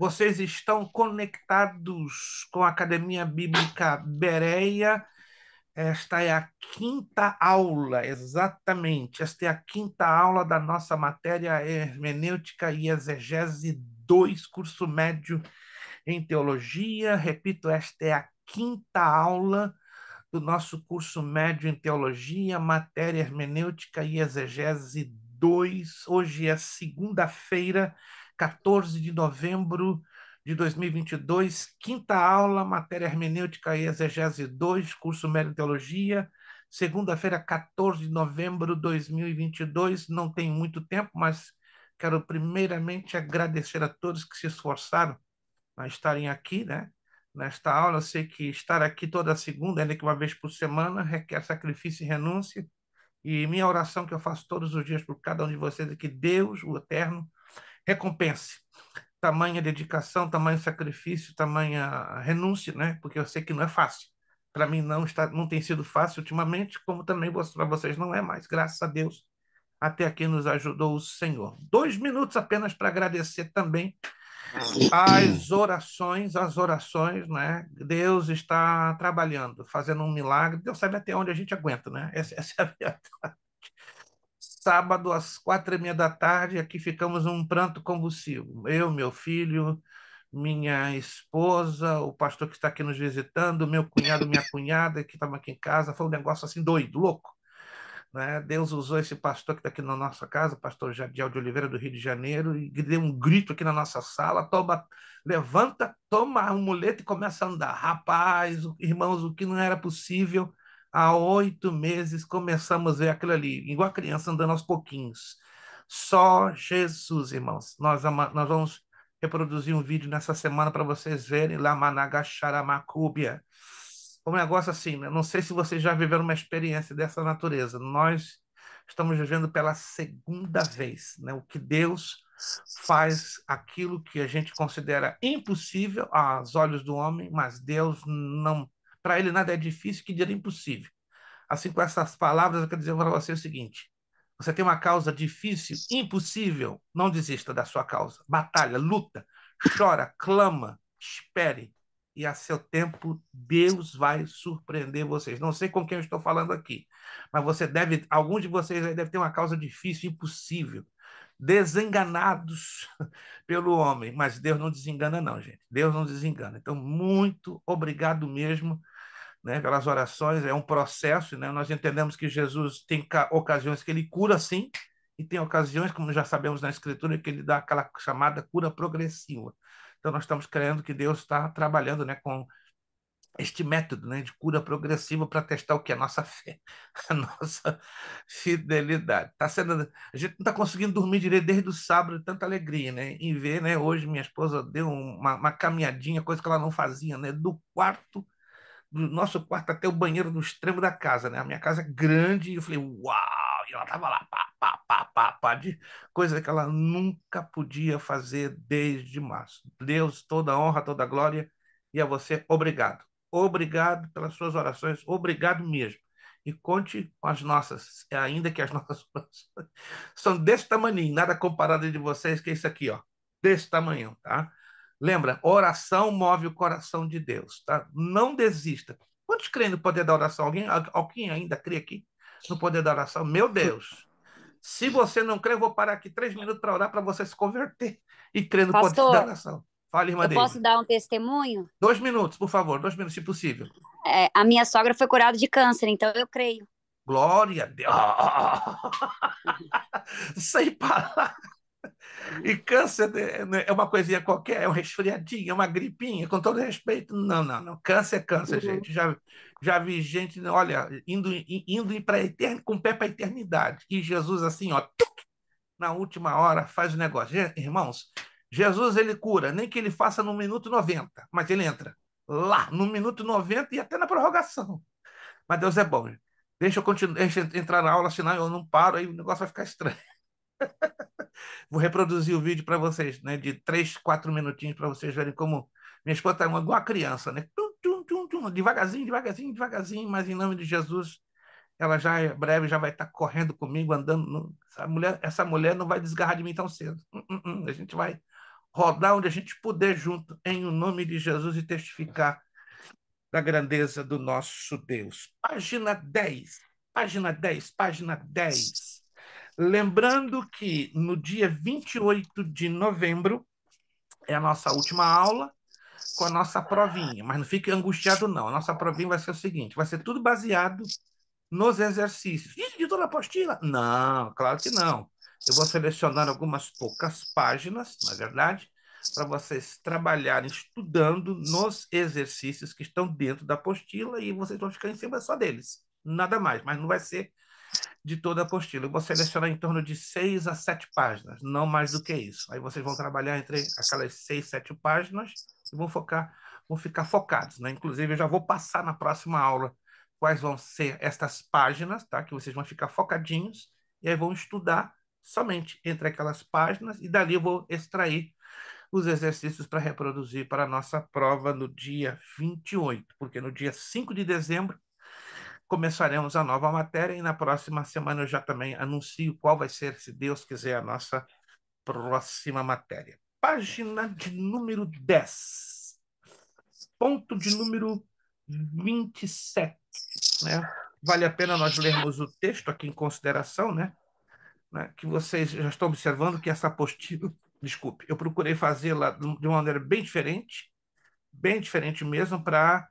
Vocês estão conectados com a Academia Bíblica Bereia. Esta é a quinta aula, exatamente. Esta é a quinta aula da nossa matéria Hermenêutica e Exegese 2, curso médio em Teologia. Repito, esta é a quinta aula do nosso curso médio em Teologia, matéria Hermenêutica e Exegese 2. Hoje é segunda-feira, 14 de novembro de 2022, quinta aula, matéria Hermenêutica e Exegese 2, curso médio em Teologia. Segunda-feira, 14 de novembro de 2022. Não tem muito tempo, mas quero primeiramente agradecer a todos que se esforçaram a estarem aqui, né? Nesta aula. Eu sei que estar aqui toda segunda, ainda que uma vez por semana, requer sacrifício e renúncia. E minha oração que eu faço todos os dias por cada um de vocês é que Deus, o Eterno, recompense tamanha dedicação, tamanho sacrifício, tamanha renúncia, né? Porque eu sei que não é fácil. Para mim não tem sido fácil ultimamente, como também para vocês não é mais. Graças a Deus, até aqui nos ajudou o Senhor. 2 minutos apenas para agradecer também as orações, né? Deus está trabalhando, fazendo um milagre. Deus sabe até onde a gente aguenta, né? Essa é a verdade. Sábado, às 4h30 da tarde, aqui ficamos um pranto convulsivo. Eu, meu filho, minha esposa, o pastor que está aqui nos visitando, meu cunhado, minha cunhada, que estava aqui em casa. Foi um negócio assim doido, louco, né? Deus usou esse pastor que está aqui na nossa casa, o pastor Jadiel de Oliveira, do Rio de Janeiro, e deu um grito aqui na nossa sala: toma, levanta, toma um muleta e começa a andar. Rapaz, irmãos, o que não era possível, há 8 meses começamos a ver aquilo ali, igual a criança andando aos pouquinhos. Só Jesus, irmãos. Nós vamos reproduzir um vídeo nessa semana para vocês verem lá, Managaxaramacúbia, um negócio assim, né? Não sei se vocês já viveram uma experiência dessa natureza. Nós estamos vivendo pela segunda vez, né? O que Deus faz aquilo que a gente considera impossível aos olhos do homem, mas Deus não, para ele nada é difícil, que dirá impossível. Assim, com essas palavras, eu quero dizer para você o seguinte: você tem uma causa difícil, impossível, não desista da sua causa. Batalha, luta, chora, clama, espere. E a seu tempo, Deus vai surpreender vocês. Não sei com quem eu estou falando aqui, mas alguns de vocês aí devem ter uma causa difícil, impossível, desenganados pelo homem. Mas Deus não desengana, não, gente. Deus não desengana. Então, muito obrigado mesmo, né, pelas orações. É um processo, né? Nós entendemos que Jesus tem ocasiões que ele cura, sim, e tem ocasiões, como já sabemos na Escritura, que ele dá aquela chamada cura progressiva. Então, nós estamos crendo que Deus está trabalhando, né, com este método, né, de cura progressiva para testar o que é a nossa fé, a nossa fidelidade. A gente não está conseguindo dormir direito desde o sábado, de tanta alegria, né? Em ver, né? Hoje minha esposa deu uma caminhadinha, coisa que ela não fazia, né? Do nosso quarto até o banheiro no extremo da casa, né? A minha casa é grande e eu falei, uau! E ela tava lá, pá, pá, pá, pá, pá, de coisa que ela nunca podia fazer desde março. Deus, toda honra, toda glória, e a você, obrigado. Obrigado pelas suas orações, obrigado mesmo. E conte com as nossas, ainda que as nossas orações são desse tamanho, nada comparado de vocês, que é isso aqui, ó, desse tamanho, tá? Lembra, oração move o coração de Deus, tá? Não desista. Quantos creem no poder da oração? Alguém ainda crê aqui no poder da oração? Meu Deus! Se você não crê, eu vou parar aqui 3 minutos para orar para você se converter e crer no poder da Pastor, oração. Fale, irmã eu posso Deise. dar um testemunho? 2 minutos, por favor, 2 minutos, se possível. A minha sogra foi curada de câncer, então eu creio. Glória a Deus! Sem palavras. E câncer é uma coisinha qualquer, é um resfriadinho, é uma gripinha, com todo respeito. Não, não, não. Câncer é câncer, Uhum. gente. Já vi gente, olha, indo com o pé para a eternidade. E Jesus, assim, ó, na última hora, faz o negócio. Irmãos, Jesus, ele cura, nem que ele faça no minuto 90, mas ele entra lá, no minuto 90 e até na prorrogação. Mas Deus é bom. Deixa eu entrar na aula, senão eu não paro, aí o negócio vai ficar estranho. Vou reproduzir o vídeo para vocês, né? De 3, 4 minutinhos para vocês verem como minha esposa está igual a criança, né? Tum, tum, tum, tum, devagarzinho, devagarzinho, devagarzinho, mas em nome de Jesus, ela já breve já vai estar correndo comigo, andando. Essa mulher não vai desgarrar de mim tão cedo. A gente vai rodar onde a gente puder junto, em o nome de Jesus, e testificar da grandeza do nosso Deus. Página 10, página 10, página 10. Lembrando que no dia 28 de novembro é a nossa última aula com a nossa provinha, mas não fique angustiado não. A nossa provinha vai ser o seguinte, vai ser tudo baseado nos exercícios. Ih, editor da apostila? Não, claro que não. Eu vou selecionar algumas poucas páginas, na verdade, para vocês trabalharem estudando nos exercícios que estão dentro da apostila e vocês vão ficar em cima só deles. Nada mais, mas não vai ser de toda a apostila. Eu vou selecionar em torno de 6 a 7 páginas, não mais do que isso. Aí vocês vão trabalhar entre aquelas 6, 7 páginas e vão ficar focados, né? Inclusive, eu já vou passar na próxima aula quais vão ser estas páginas, tá? Que vocês vão ficar focadinhos e aí vão estudar somente entre aquelas páginas e dali eu vou extrair os exercícios para reproduzir para a nossa prova no dia 28, porque no dia 5 de dezembro começaremos a nova matéria e na próxima semana eu já também anuncio qual vai ser, se Deus quiser, a nossa próxima matéria. Página de número 10, ponto de número 27, né? Vale a pena nós lermos o texto aqui em consideração, né? Que vocês já estão observando que essa apostila, desculpe, eu procurei fazê-la de uma maneira bem diferente mesmo, para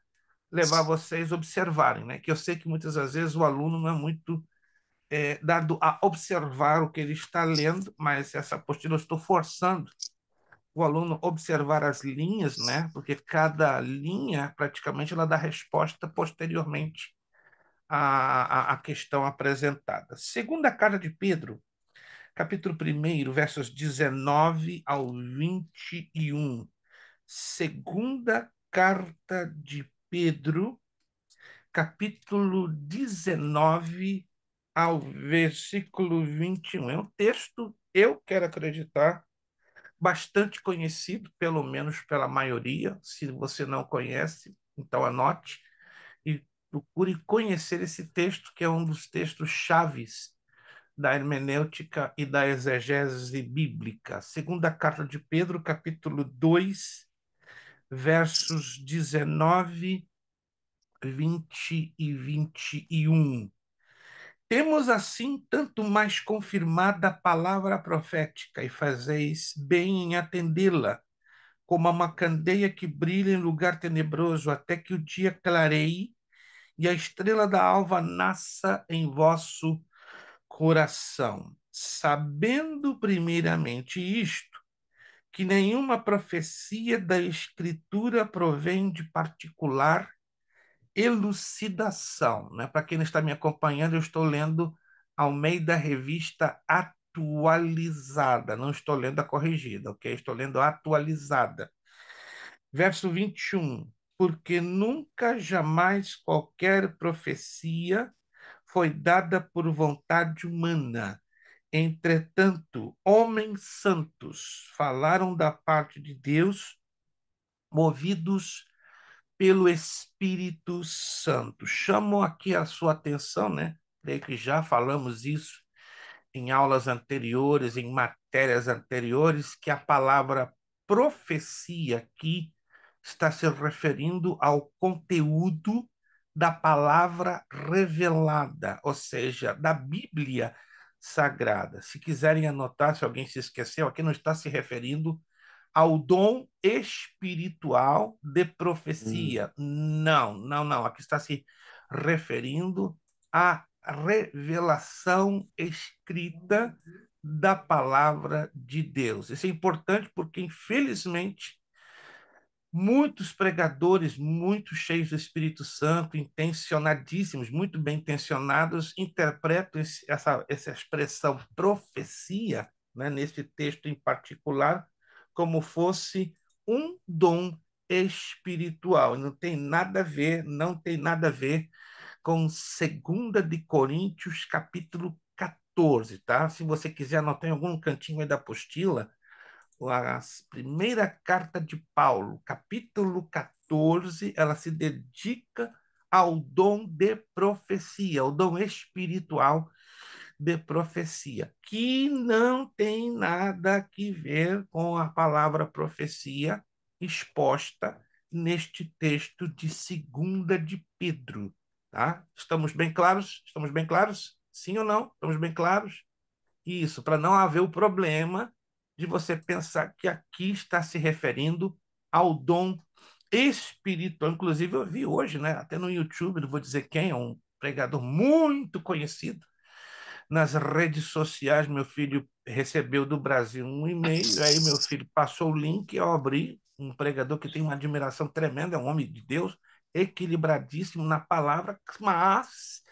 levar vocês a observarem, né? Que eu sei que muitas das vezes o aluno não é muito dado a observar o que ele está lendo, mas essa apostila eu estou forçando o aluno a observar as linhas, né? Porque cada linha praticamente ela dá resposta posteriormente à questão apresentada. Segunda carta de Pedro, capítulo 1, versos 19 ao 21. Segunda carta de Pedro, capítulo 19 ao versículo 21. É um texto, eu quero acreditar, bastante conhecido, pelo menos pela maioria. Se você não conhece, então anote e procure conhecer esse texto, que é um dos textos chaves da hermenêutica e da exegese bíblica. Segunda carta de Pedro, capítulo 2, versos 19, 20 e 21. Temos assim tanto mais confirmada a palavra profética, e fazeis bem em atendê-la, como uma candeia que brilha em lugar tenebroso, até que o dia clareie e a estrela da alva nasça em vosso coração. Sabendo primeiramente isto, que nenhuma profecia da Escritura provém de particular elucidação, né? Para quem não está me acompanhando, eu estou lendo Almeida Revista Atualizada, não estou lendo a corrigida, ok? Estou lendo a atualizada. Verso 21. Porque nunca, jamais qualquer profecia foi dada por vontade humana. Entretanto, homens santos falaram da parte de Deus, movidos pelo Espírito Santo. Chamo aqui a sua atenção, né? Creio que já falamos isso em aulas anteriores, em matérias anteriores, que a palavra profecia aqui está se referindo ao conteúdo da palavra revelada, ou seja, da Bíblia Sagrada. Se quiserem anotar, se alguém se esqueceu, aqui não está se referindo ao dom espiritual de profecia. Não, não, não. Aqui está se referindo à revelação escrita da palavra de Deus. Isso é importante porque, infelizmente, muitos pregadores, muito cheios do Espírito Santo, intencionadíssimos, muito bem intencionados, interpretam essa expressão profecia, né, nesse texto em particular, como fosse um dom espiritual. Não tem nada a ver, não tem nada a ver com 2 de Coríntios, capítulo 14, tá? Se você quiser anotar em algum cantinho aí da apostila, a primeira carta de Paulo, capítulo 14, ela se dedica ao dom de profecia, ao dom espiritual de profecia, que não tem nada a ver com a palavra profecia exposta neste texto de Segunda de Pedro, tá? Estamos bem claros? Estamos bem claros? Sim ou não? Estamos bem claros? Isso, para não haver o problema de você pensar que aqui está se referindo ao dom espiritual. Inclusive, eu vi hoje, né, até no YouTube, não vou dizer quem, é um pregador muito conhecido nas redes sociais. Meu filho recebeu do Brasil um e-mail, aí meu filho passou o link, eu abri, um pregador que tem uma admiração tremenda, é um homem de Deus, equilibradíssimo na palavra, mas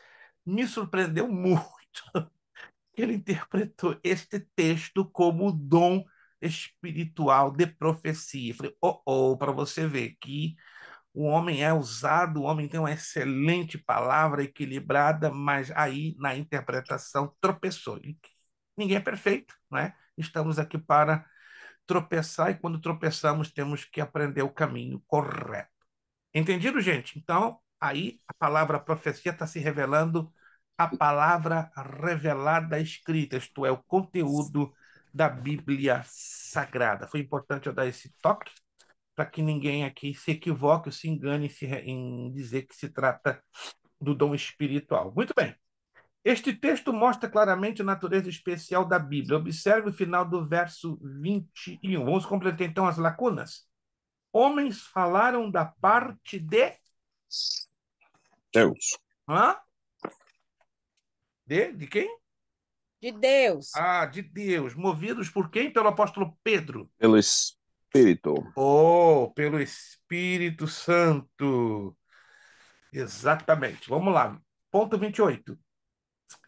me surpreendeu muito que ele interpretou este texto como dom espiritual de profecia. Eu falei, para você ver que o homem é usado, o homem tem uma excelente palavra equilibrada, mas aí na interpretação tropeçou. E ninguém é perfeito, né? Estamos aqui para tropeçar e quando tropeçamos temos que aprender o caminho correto. Entendido, gente? Então, aí a palavra profecia está se revelando a palavra revelada escrita, isto é, o conteúdo da Bíblia Sagrada. Foi importante eu dar esse toque para que ninguém aqui se equivoque ou se engane em dizer que se trata do dom espiritual. Muito bem. Este texto mostra claramente a natureza especial da Bíblia. Observe o final do verso 21. Vamos completar então as lacunas. Homens falaram da parte de Deus. Hã? De quem? De Deus. Ah, de Deus. Movidos por quem? Pelo apóstolo Pedro. Pelo Espírito. Oh, pelo Espírito Santo. Exatamente. Vamos lá. Ponto 28.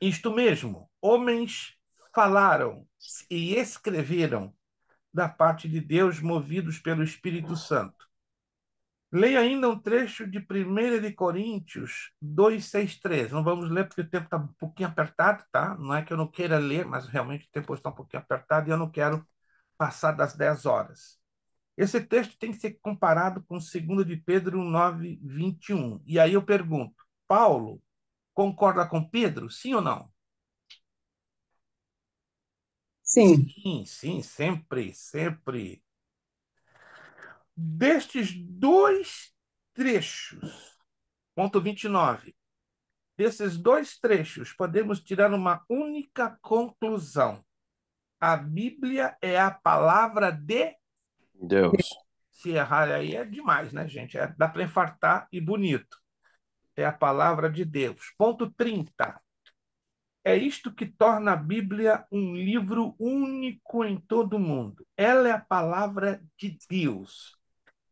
Isto mesmo, homens falaram e escreveram da parte de Deus, movidos pelo Espírito Santo. Leia ainda um trecho de 1 de Coríntios 2, 6, 13. Não vamos ler porque o tempo está um pouquinho apertado, tá? Não é que eu não queira ler, mas realmente o tempo está um pouquinho apertado e eu não quero passar das 10 horas. Esse texto tem que ser comparado com 2 de Pedro 9, 21. E aí eu pergunto, Paulo concorda com Pedro? Sim ou não? Sim. Sim, sim, sempre, sempre. Destes dois trechos, ponto 29. Desses dois trechos, podemos tirar uma única conclusão. A Bíblia é a palavra de... Deus. Se errar aí é demais, né, gente? Dá para infartar e bonito. É a palavra de Deus. Ponto 30. É isto que torna a Bíblia um livro único em todo o mundo. Ela é a palavra de Deus.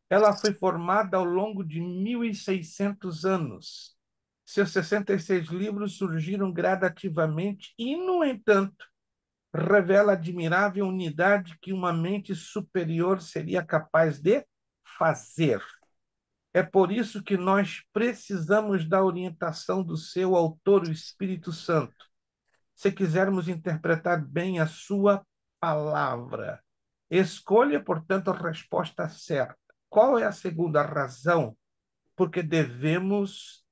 Ela foi formada ao longo de 1.600 anos. Seus 66 livros surgiram gradativamente e, no entanto, revela a admirável unidade que uma mente superior seria capaz de fazer. É por isso que nós precisamos da orientação do seu autor, o Espírito Santo, se quisermos interpretar bem a sua palavra. Escolha, portanto, a resposta certa. Qual é a segunda razão? Porque devemos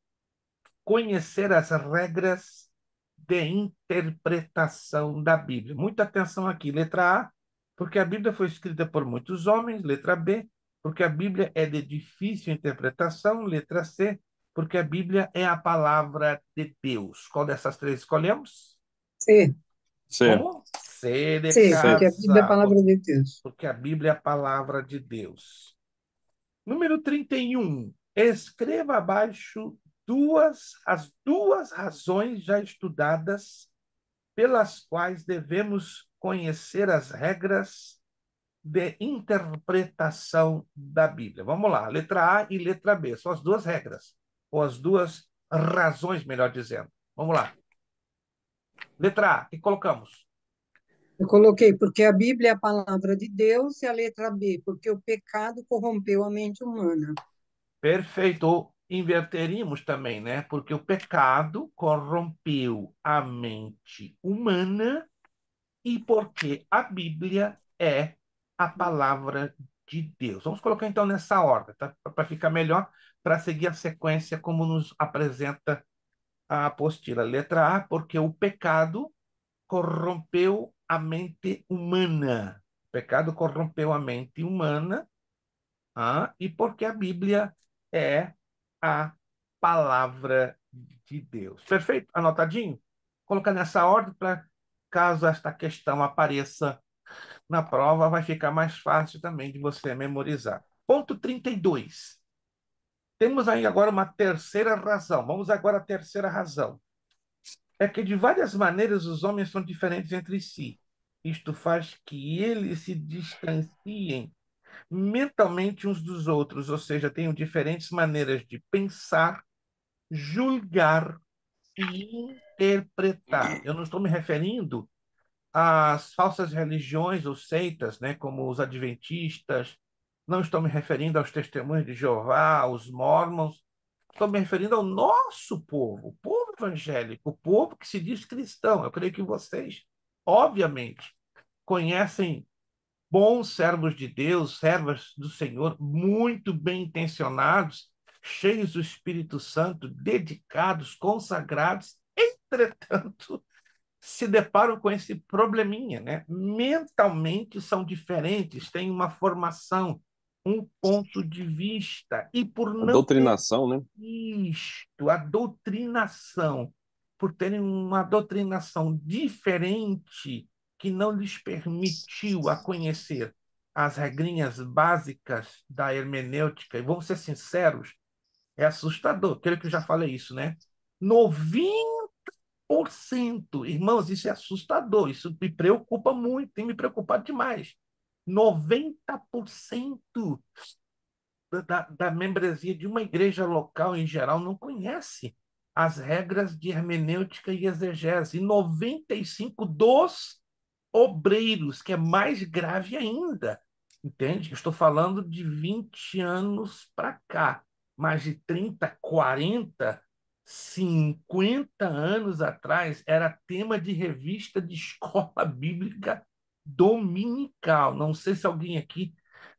conhecer as regras de interpretação da Bíblia. Muita atenção aqui. Letra A, porque a Bíblia foi escrita por muitos homens. Letra B, porque a Bíblia é de difícil interpretação. Letra C, porque a Bíblia é a palavra de Deus. Qual dessas três escolhemos? C. C. Como? C de C, C. porque a Bíblia é a casa, palavra de Deus. porque a Bíblia é a palavra de Deus. Número 31. Escreva abaixo as duas razões já estudadas pelas quais devemos conhecer as regras de interpretação da Bíblia. Vamos lá, letra A e letra B, são as duas regras, ou as duas razões, melhor dizendo. Vamos lá. Letra A, o que colocamos? Eu coloquei porque a Bíblia é a palavra de Deus e a letra B, porque o pecado corrompeu a mente humana. Perfeito. Ou inverteríamos também, né? Porque o pecado corrompeu a mente humana e porque a Bíblia é a palavra de Deus. Vamos colocar então nessa ordem, tá? Para ficar melhor, para seguir a sequência como nos apresenta a apostila. Letra A, porque o pecado corrompeu a mente humana. O pecado corrompeu a mente humana, e porque a Bíblia é a palavra de Deus. Perfeito? Anotadinho? Colocar nessa ordem para caso esta questão apareça na prova, vai ficar mais fácil também de você memorizar. Ponto 32. Temos aí agora uma terceira razão. Vamos agora à terceira razão. É que de várias maneiras os homens são diferentes entre si. Isto faz que eles se distanciem mentalmente uns dos outros, ou seja, tenham diferentes maneiras de pensar, julgar e interpretar. Eu não estou me referindo às falsas religiões ou seitas, né, como os adventistas, não estou me referindo aos testemunhos de Jeová, aos mormons, estou me referindo ao nosso povo, o povo evangélico, o povo que se diz cristão. Eu creio que vocês, obviamente, conhecem bons servos de Deus, servas do Senhor, muito bem intencionados, cheios do Espírito Santo, dedicados, consagrados. Entretanto, se deparam com esse probleminha, né? Mentalmente são diferentes, têm uma formação, um ponto de vista, e por A não ter doutrinação, né? isto, a doutrinação, por terem uma doutrinação diferente que não lhes permitiu a conhecer as regrinhas básicas da hermenêutica, e vamos ser sinceros, é assustador. Creio que eu já falei isso, né? 90%. Irmãos, isso é assustador, isso me preocupa muito, tem me preocupado demais. 90% da membresia de uma igreja local em geral não conhece as regras de hermenêutica e exegese. E 95% dos obreiros, que é mais grave ainda. Entende? Estou falando de 20 anos para cá, mais de 30, 40, 50 anos atrás, era tema de revista de escola bíblica dominical. Não sei se alguém aqui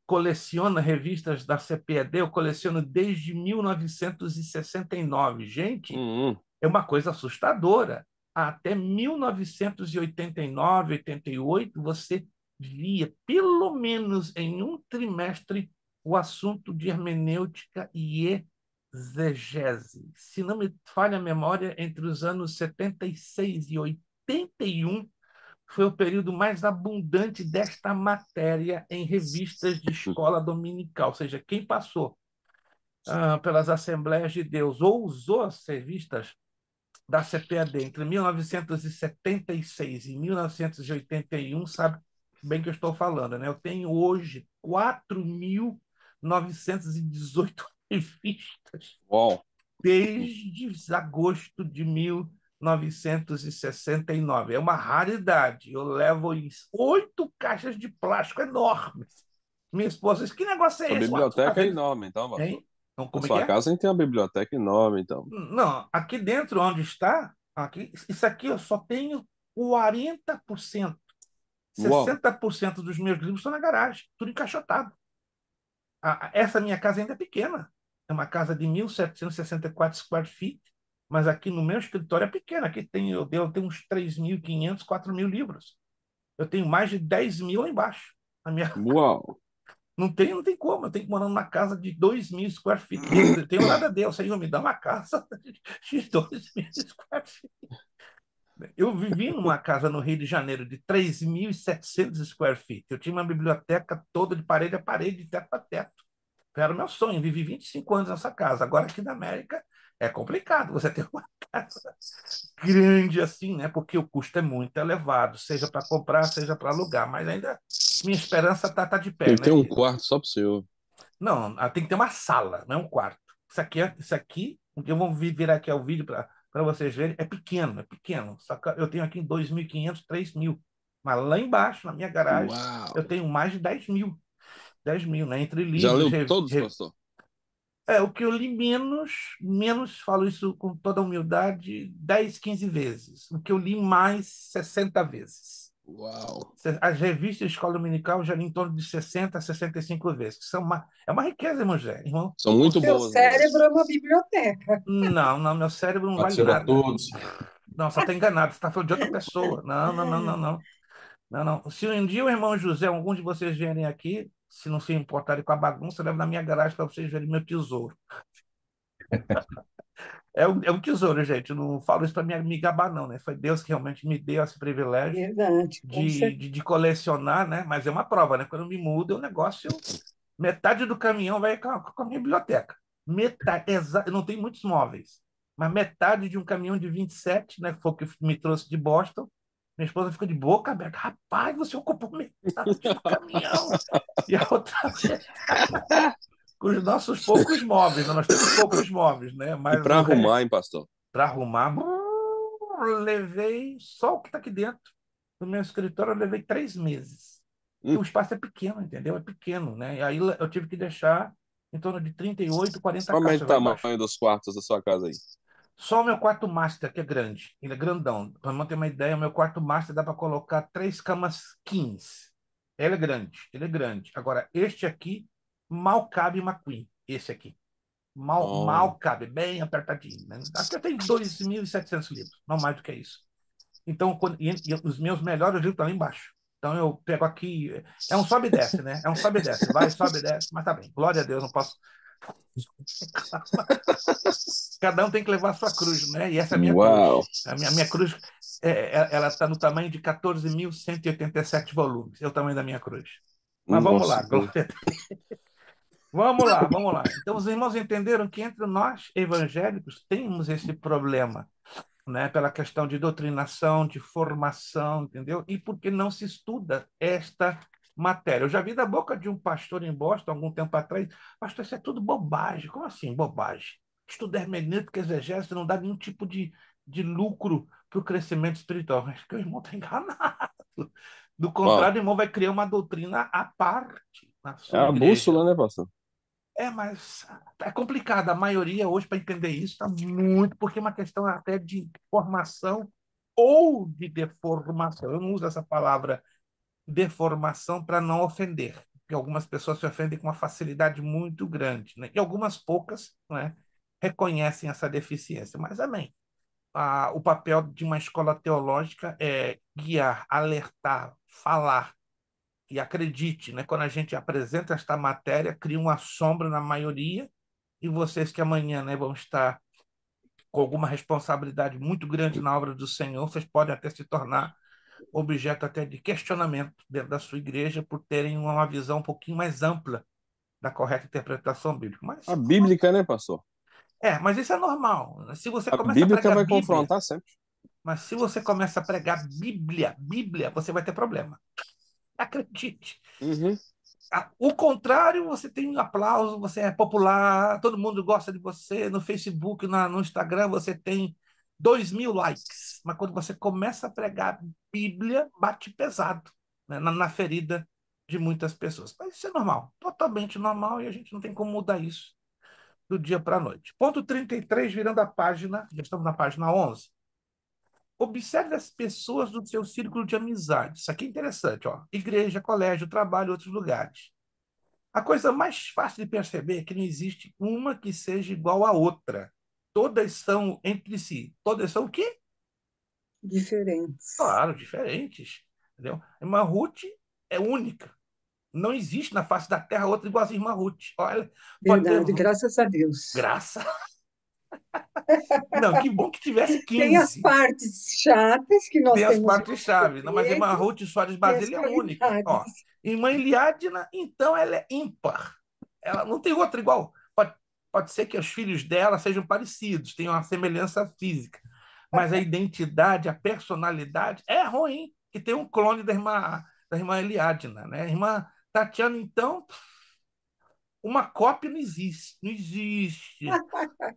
coleciona revistas da CPED, eu coleciono desde 1969. Gente, Uhum. é uma coisa assustadora. Até 1989, 88, você via, pelo menos em um trimestre, o assunto de hermenêutica e exegese. Se não me falha a memória, entre os anos 76 e 81, foi o período mais abundante desta matéria em revistas de escola dominical. Ou seja, quem passou pelas Assembleias de Deus ou usou as revistas da CPAD entre 1976 e 1981 sabe bem que eu estou falando, né? Eu tenho hoje 4.918 revistas Uau. desde agosto de 1969. É uma raridade. Eu levo 8 caixas de plástico enormes. Minha esposa disse, que negócio é A esse? biblioteca é enorme, então, pastor. Hein? Então, Na como é que sua é? casa a gente tem uma biblioteca enorme, então. Não, aqui dentro onde está, isso aqui eu só tenho 40%. Uau. 60% dos meus livros estão na garagem, tudo encaixotado. Essa minha casa ainda é pequena. É uma casa de 1.764 square feet, mas aqui no meu escritório é pequena. Aqui eu tenho uns 3.500, 4.000 livros. Eu tenho mais de 10.000 lá embaixo. A minha, Uau. não tem como. Eu tenho que morar numa casa de 2.000 square feet. Eu tenho orado a Deus, Senhor, me dá uma casa de 2.000 square feet. Eu vivi numa casa no Rio de Janeiro de 3.700 square feet. Eu tinha uma biblioteca toda de parede a parede, de teto a teto. Era o meu sonho. Vivi 25 anos nessa casa. Agora, aqui na América, é complicado você ter uma casa grande assim, né? Porque o custo é muito elevado, seja para comprar, seja para alugar. Mas ainda minha esperança tá de pé, Tem que ter né? um quarto só pro senhor. Não, tem que ter uma sala, não é um quarto. Isso aqui, eu vou virar aqui ao vídeo para vocês verem, é pequeno, é pequeno. Só que eu tenho aqui 2.500, 3.000. Mas lá embaixo, na minha garagem, eu Uau. tenho mais de 10.000. 10.000, né? Entre Já livros. leu todos, pastor? O que eu li menos, falo isso com toda humildade, 10, 15 vezes. O que eu li mais, 60 vezes. Uau. As revistas de escola dominical eu já li em torno de 60 a 65 vezes. Que é uma riqueza, irmão. São muito Seu boas mesmo. cérebro é uma biblioteca. Não, não, meu cérebro não Pode vale ser para nada. todos. Não, você está enganado, você está falando de outra pessoa. Não, não, não, não, não. Não, não. Se um dia o irmão José, alguns de vocês vierem aqui, se não se importarem com a bagunça, eu levo na minha garagem para vocês verem meu tesouro. É um tesouro, gente. Eu não falo isso para me gabar, não, né? Foi Deus que realmente me deu esse privilégio Verdade, com de, certeza. de, de colecionar, né? Mas é uma prova, né? Quando eu me mudo, o negócio, metade do caminhão vai com a minha biblioteca. Metade, eu não tenho muitos móveis, mas metade de um caminhão de 27, né? Que foi o que me trouxe de Boston. Minha esposa ficou de boca aberta. Rapaz, você ocupou metade do caminhão. E a outra com os nossos poucos móveis, né? Nós temos poucos móveis, né? E Mas para o resto, arrumar, hein, pastor? para arrumar, levei só o que está aqui dentro. No meu escritório, eu levei 3 meses. Porque o Hum, espaço é pequeno, entendeu? É pequeno, né? E aí eu tive que deixar em torno de 38, 40 Qual é o caixas lá embaixo. tamanho dos quartos da sua casa aí? Só o meu quarto master, que é grande. Ele é grandão. Para não ter uma ideia, o meu quarto master dá para colocar 3 camas kings. Ele é grande, ele é grande. Agora, este aqui mal cabe uma queen. Esse aqui. Mal, Oh. mal cabe, bem apertadinho, né? Aqui eu tenho 2.700 livros, não mais do que isso. Então, e os meus melhores livros estão lá embaixo. Então, eu pego aqui. É um sobe e desce, né? É um sobe e desce. Vai, sobe e desce. Mas tá bem. Glória a Deus, não posso. Cada um tem que levar a sua cruz, né? E essa é a minha cruz. Uau. A minha cruz, ela está no tamanho de 14.187 volumes. É o tamanho da minha cruz. Mas vamos Nossa. lá, glória a Deus. Vamos lá, vamos lá. Então, os irmãos entenderam que entre nós evangélicos temos esse problema, né? Pela questão de doutrinação, de formação, entendeu? E porque não se estuda esta matéria. Eu já vi da boca de um pastor em Boston, algum tempo atrás, pastor, isso é tudo bobagem. Como assim, bobagem? Estudar hermenêutica e exegese não dá nenhum tipo de lucro para o crescimento espiritual. Acho que o irmão está enganado. Do Ó, contrário, o irmão vai criar uma doutrina à parte na é sua a igreja. bússola, né, pastor? Mas é complicado. A maioria hoje, para entender isso, está muito, porque é uma questão até de formação ou de deformação. Eu não uso essa palavra deformação para não ofender, porque algumas pessoas se ofendem com uma facilidade muito grande, né? E algumas poucas, né, reconhecem essa deficiência. Mas, amém. O papel de uma escola teológica é guiar, alertar, falar e acredite, né, quando a gente apresenta esta matéria, cria uma sombra na maioria, e vocês que amanhã, né, vão estar com alguma responsabilidade muito grande na obra do Senhor, vocês podem até se tornar objeto até de questionamento dentro da sua igreja por terem uma visão um pouquinho mais ampla da correta interpretação bíblica. Mas A isso é normal. bíblica, né, pastor? Mas isso é normal. Se você A começa a bíblica pregar vai Bíblia, confrontar sempre. mas se você começa a pregar Bíblia, você vai ter problema. Acredite. Uhum. O contrário, você tem um aplauso, você é popular, todo mundo gosta de você. No Facebook, no Instagram, você tem 2.000 likes. Mas quando você começa a pregar Bíblia, bate pesado, né, na ferida de muitas pessoas. Mas isso é normal, totalmente normal, e a gente não tem como mudar isso do dia para a noite. Ponto 33, virando a página, já estamos na página 11. Observe as pessoas do seu círculo de amizade. Isso aqui é interessante, ó. Igreja, colégio, trabalho, outros lugares. A coisa mais fácil de perceber é que não existe uma que seja igual à outra. Todas são entre si. Todas são o quê? Diferentes. Claro, diferentes. Entendeu? A irmã Ruth é única. Não existe na face da terra outra igual a irmã Ruth. Olha, pode ter Verdade, graças a Deus. graça. Não, que bom que tivesse Tem as 15. partes chatas que Tem nós as temos partes muitos chave. Não, mas a irmã defeitos Ruth Soares e as Basílio é única. Ó, qualidades. irmã Eliadna, então ela é ímpar. Ela não tem outra igual. Pode ser que os filhos dela sejam parecidos, tenham uma semelhança física, mas a identidade, a personalidade é ruim, que tem um clone da irmã Eliadna, né? A irmã Tatiana, então, uma cópia não existe, não existe.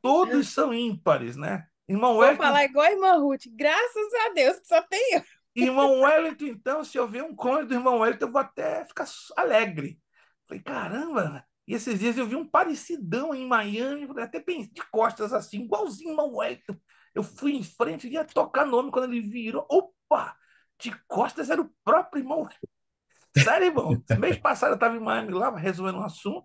Todos são ímpares, né? Irmão Vou Wellington, falar igual a irmã Ruth. Graças a Deus que só tem eu. irmão Wellington, então, se eu ver um clone do irmão Wellington, eu vou até ficar alegre. Falei, caramba! E esses dias eu vi um parecidão em Miami, falei, até pensei de costas assim, igualzinho o irmão Wellington. Eu fui em frente, ia tocar nome quando ele virou. Opa! De costas era o próprio irmão Wellington. Sério, irmão? Mês passado eu estava em Miami lá, resolvendo um assunto.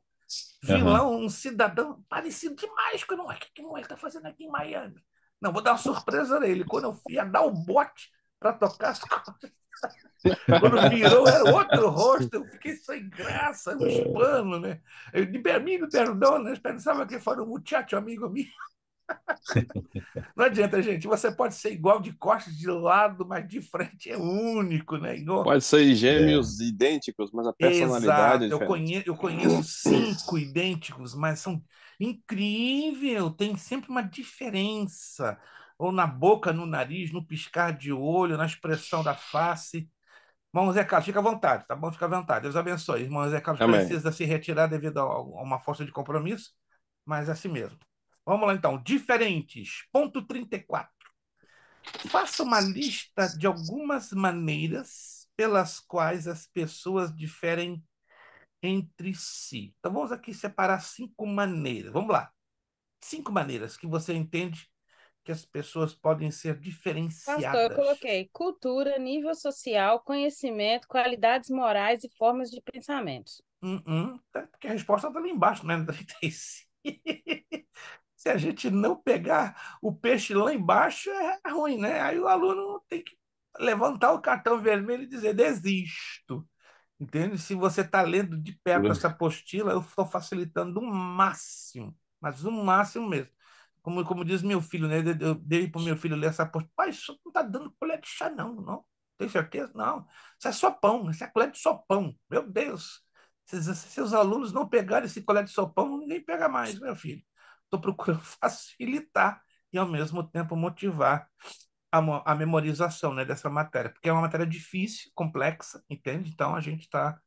Vi lá Aham. um cidadão parecido demais com o irmão Wellington. O que o irmão Wellington está fazendo aqui em Miami? Não, vou dar uma surpresa nele. Quando eu ia dar o bote para tocar as coisas, quando virou, era outro rosto, eu fiquei sem graça, um hispano, né? Eu de mim, me perdona, eu pensava que foi um muchacho amigo meu. Não adianta, gente, você pode ser igual de costas, de lado, mas de frente é único, né? Igual... Pode ser gêmeos idênticos, mas a personalidade é Exato, diferente. eu conheço 5 idênticos, mas são incrível, tem sempre uma diferença, ou na boca, no nariz, no piscar de olho, na expressão da face. Irmão Zé Carlos, fica à vontade, tá bom? Fica à vontade. Deus abençoe. Irmão Zé Carlos Amém. precisa se retirar devido a uma força de compromisso, mas é assim mesmo. Vamos lá, então. Diferentes. Ponto 34. Faça uma lista de algumas maneiras pelas quais as pessoas diferem entre si. Então, vamos aqui separar 5 maneiras. Vamos lá. 5 maneiras que você entende que as pessoas podem ser Pastor, eu diferenciadas. coloquei cultura, nível social, conhecimento, qualidades morais e formas de pensamento. Porque a resposta está ali embaixo, né? 35. Se a gente não pegar o peixe lá embaixo, é ruim, né? Aí o aluno tem que levantar o cartão vermelho e dizer: desisto. Entende? Se você está lendo de perto essa apostila, eu estou facilitando o máximo, mas o máximo mesmo. Como diz meu filho, né? Eu dei para o meu filho ler essa apostila. Pai, isso não está dando colher de chá, não, não. Tem certeza? Não. Isso é sopão, isso é colher de sopão. Meu Deus. Se os alunos não pegarem esse colher de sopão, ninguém pega mais, meu filho. Estou procurando facilitar e, ao mesmo tempo, motivar a memorização, né, dessa matéria, porque é uma matéria difícil, complexa, entende? Então, a gente está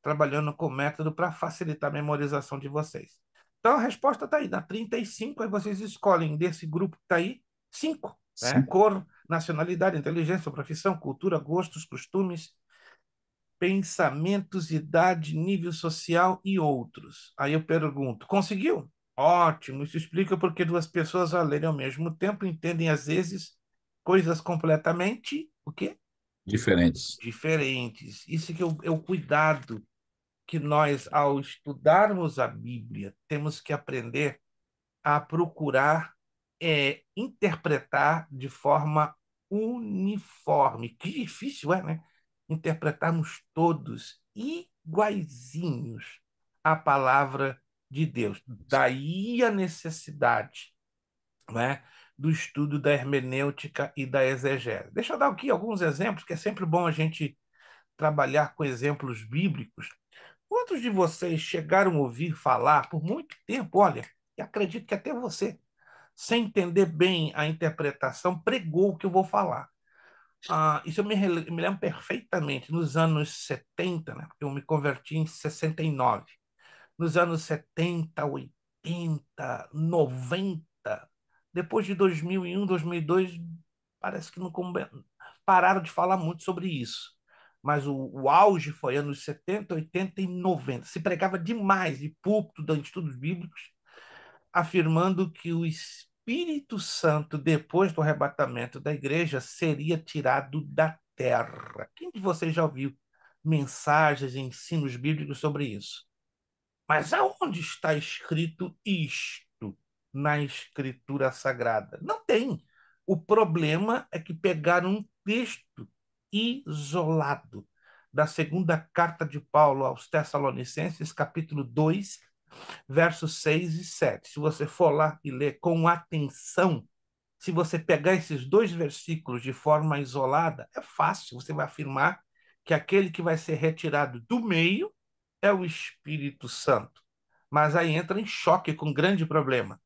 trabalhando com método para facilitar a memorização de vocês. Então, a resposta está aí, na 35, aí vocês escolhem desse grupo que está aí, 5, né? Cor, nacionalidade, inteligência, profissão, cultura, gostos, costumes, pensamentos, idade, nível social e outros. Aí eu pergunto, conseguiu? Ótimo, isso explica porque duas pessoas ao lerem ao mesmo tempo entendem às vezes coisas completamente, o quê? Diferentes. Diferentes. Isso que é o cuidado que nós, ao estudarmos a Bíblia, temos que aprender a procurar interpretar de forma uniforme. Que difícil é, né? Interpretarmos todos iguaizinhos a palavra de Deus. Daí a necessidade, né, do estudo da hermenêutica e da exegese. Deixa eu dar aqui alguns exemplos, que é sempre bom a gente trabalhar com exemplos bíblicos. Quantos de vocês chegaram a ouvir falar por muito tempo, olha, e acredito que até você, sem entender bem a interpretação, pregou o que eu vou falar. Isso me lembro perfeitamente, nos anos 70, né? Porque eu me converti em 69. Nos anos 70, 80, 90, depois de 2001, 2002, parece que não pararam de falar muito sobre isso. Mas o auge foi anos 70, 80 e 90. Se pregava demais de púlpito de estudos bíblicos, afirmando que o Espírito Santo, depois do arrebatamento da igreja, seria tirado da terra. Quem de vocês já ouviu mensagens e ensinos bíblicos sobre isso? Mas aonde está escrito isto na Escritura Sagrada? Não tem. O problema é que pegaram um texto isolado da segunda carta de Paulo aos Tessalonicenses, capítulo 2, versos 6 e 7. Se você for lá e ler com atenção, se você pegar esses 2 versículos de forma isolada, é fácil, você vai afirmar que aquele que vai ser retirado do meio é o Espírito Santo. Mas aí entra em choque com um grande problema.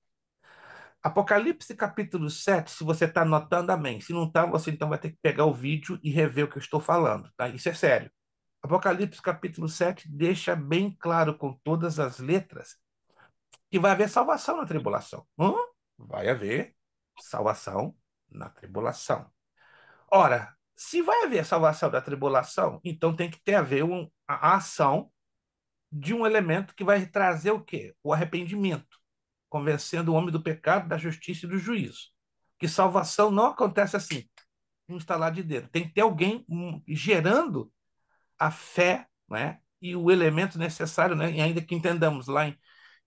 Apocalipse capítulo 7, se você está anotando, amém. Se não está, você então vai ter que pegar o vídeo e rever o que eu estou falando. Tá? Isso é sério. Apocalipse capítulo 7 deixa bem claro com todas as letras que vai haver salvação na tribulação. Vai haver salvação na tribulação. Ora, se vai haver salvação da tribulação, então tem que ter a ver a ação de um elemento que vai trazer o quê? O arrependimento, convencendo o homem do pecado, da justiça e do juízo. Que salvação não acontece assim, um estalar de dedo. Tem que ter alguém gerando a fé, né? E o elemento necessário, né? E ainda que entendamos lá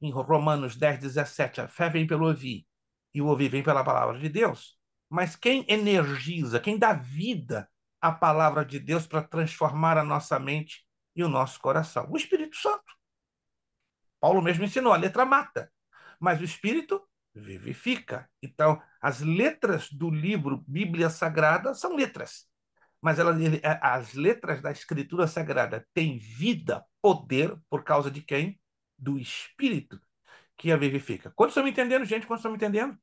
em Romanos 10, 17, a fé vem pelo ouvir, e o ouvir vem pela palavra de Deus. Mas quem energiza, quem dá vida à palavra de Deus para transformar a nossa mente e o nosso coração? O Espírito Santo. Paulo mesmo ensinou, a letra mata, mas o Espírito vivifica. Então, as letras do livro Bíblia Sagrada são letras, mas as letras da Escritura Sagrada têm vida, poder, por causa de quem? Do Espírito que a vivifica. Quantos estão me entendendo, gente? Quantos estão me entendendo?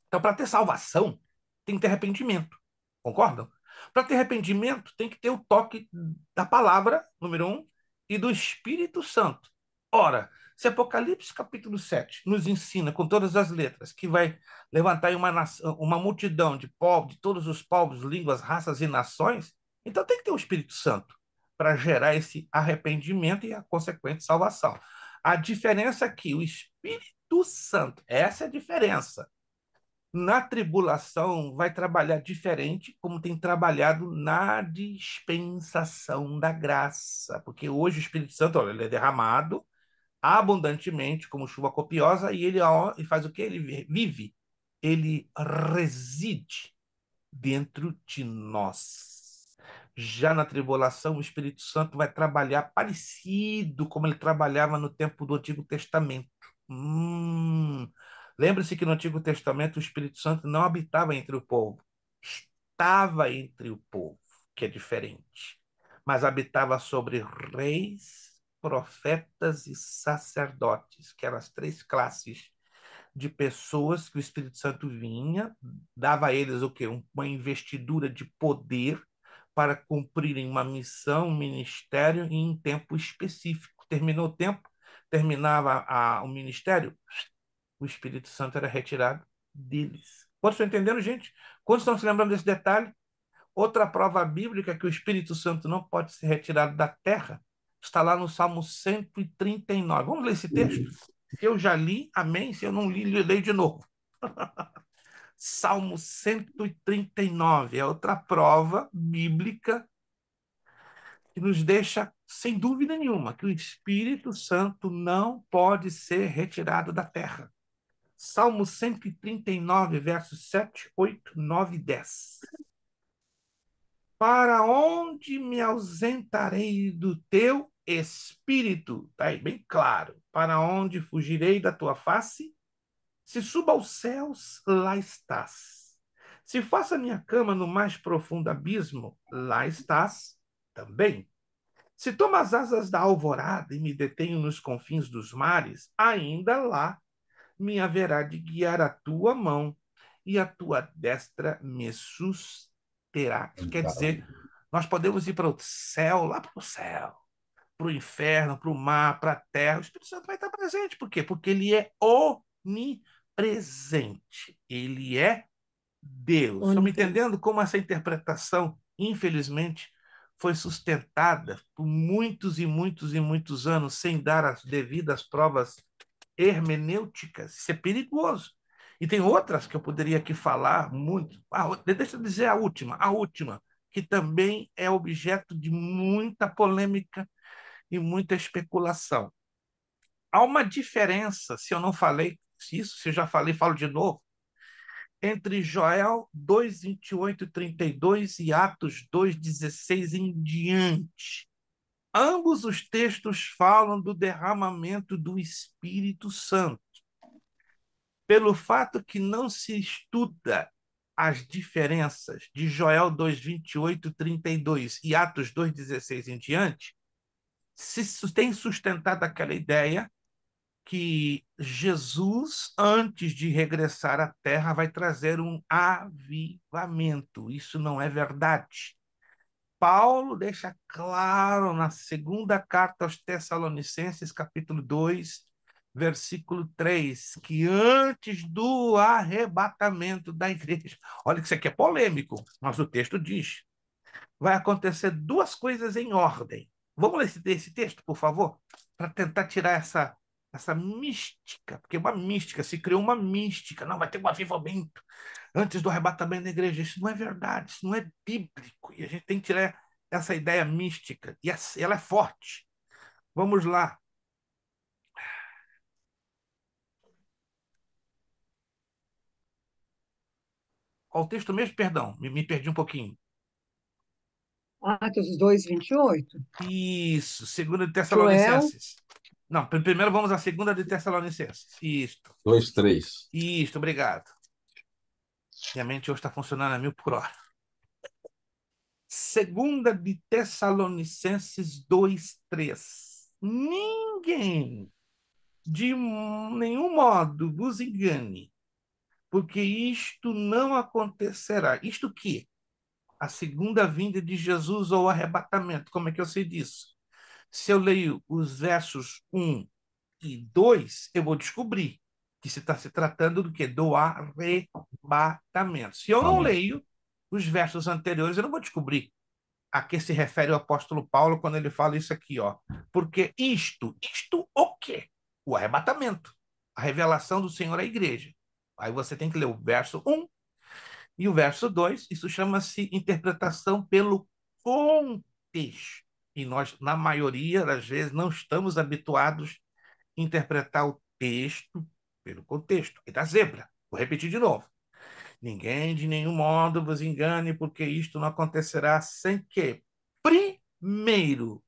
Então, para ter salvação, tem que ter arrependimento. Concordam? Para ter arrependimento, tem que ter o toque da palavra, número um, e do Espírito Santo. Ora, se Apocalipse capítulo 7 nos ensina com todas as letras que vai levantar uma multidão de povos, de todos os povos, línguas, raças e nações, então tem que ter o Espírito Santo para gerar esse arrependimento e a consequente salvação. A diferença é que o Espírito Santo, essa é a diferença, na tribulação vai trabalhar diferente como tem trabalhado na dispensação da graça, porque hoje o Espírito Santo, olha, ele é derramado abundantemente como chuva copiosa e ele faz o que? Ele vive, ele reside dentro de nós. Já na tribulação, o Espírito Santo vai trabalhar parecido como ele trabalhava no tempo do Antigo Testamento. Lembre-se que no Antigo Testamento o Espírito Santo não habitava entre o povo, estava entre o povo, que é diferente, mas habitava sobre reis, profetas e sacerdotes, que eram as três classes de pessoas que o Espírito Santo vinha, dava a eles o quê? Uma investidura de poder para cumprirem uma missão, um ministério em um tempo específico. Terminou o tempo, terminava o ministério, o Espírito Santo era retirado deles. Quantos estão entendendo, gente? Quantos estão se lembrando desse detalhe? Outra prova bíblica que o Espírito Santo não pode ser retirado da terra está lá no Salmo 139. Vamos ler esse texto? Se eu já li, amém. Se eu não li, leio de novo. Salmo 139 é outra prova bíblica que nos deixa, sem dúvida nenhuma, que o Espírito Santo não pode ser retirado da terra. Salmo 139, versos 7, 8, 9 e 10. Para onde me ausentarei do teu espírito? Está aí bem claro. Para onde fugirei da tua face? Se suba aos céus, lá estás. Se faça minha cama no mais profundo abismo, lá estás também. Se tomo as asas da alvorada e me detenho nos confins dos mares, ainda lá me haverá de guiar a tua mão e a tua destra me susterá. Isso quer dizer, nós podemos ir para o céu, lá para o céu, para o inferno, para o mar, para a terra. O Espírito Santo vai estar presente. Por quê? Porque ele é onipresente. Ele é Deus. Estão me entendendo como essa interpretação, infelizmente, foi sustentada por muitos e muitos e muitos anos sem dar as devidas provas hermenêuticas? Isso é perigoso. E tem outras que eu poderia aqui falar muito. Deixa eu dizer a última, que também é objeto de muita polêmica e muita especulação. Há uma diferença, se eu não falei isso, se eu já falei, falo de novo, entre Joel 2, 28 e 32 e Atos 2, 16 em diante. Ambos os textos falam do derramamento do Espírito Santo. Pelo fato que não se estuda as diferenças de Joel 2, 28, 32 e Atos 2, 16 em diante, se tem sustentado aquela ideia que Jesus, antes de regressar à Terra, vai trazer um avivamento. Isso não é verdade. Paulo deixa claro na segunda carta aos Tessalonicenses, capítulo 2, versículo 3, que antes do arrebatamento da igreja, olha que isso aqui é polêmico, mas o texto diz, vai acontecer duas coisas em ordem. Vamos ler esse texto, por favor, para tentar tirar essa mística, porque uma mística, se criou uma mística, não, vai ter um avivamento antes do arrebatamento da igreja. Isso não é verdade, isso não é bíblico, e a gente tem que tirar essa ideia mística, e ela é forte. Vamos lá. Qual o texto mesmo? Perdão, me perdi um pouquinho. Atos 2:28. Isso, segunda de Joel, Tessalonicenses. Não, primeiro vamos à segunda de Tessalonicenses. Isto, 2:3. isto, obrigado. Minha mente hoje está funcionando a 1000 por hora. Segunda de Tessalonicenses 2:3. Ninguém, de nenhum modo, vos engane, porque isto não acontecerá. Isto que? A segunda vinda de Jesus ou o arrebatamento. Como é que eu sei disso? Se eu leio os versos 1 e 2, eu vou descobrir que se está se tratando do quê? Do arrebatamento. Se eu não Amém. leio os versos anteriores, eu não vou descobrir a que se refere o apóstolo Paulo quando ele fala isso aqui, ó. Porque isto o quê? O arrebatamento, a revelação do Senhor à igreja. Aí você tem que ler o verso 1 e o verso 2. Isso chama-se interpretação pelo contexto. E nós, na maioria das vezes, não estamos habituados a interpretar o texto pelo contexto. E da zebra. Vou repetir de novo. Ninguém de nenhum modo vos engane, porque isto não acontecerá sem que, primeiro, em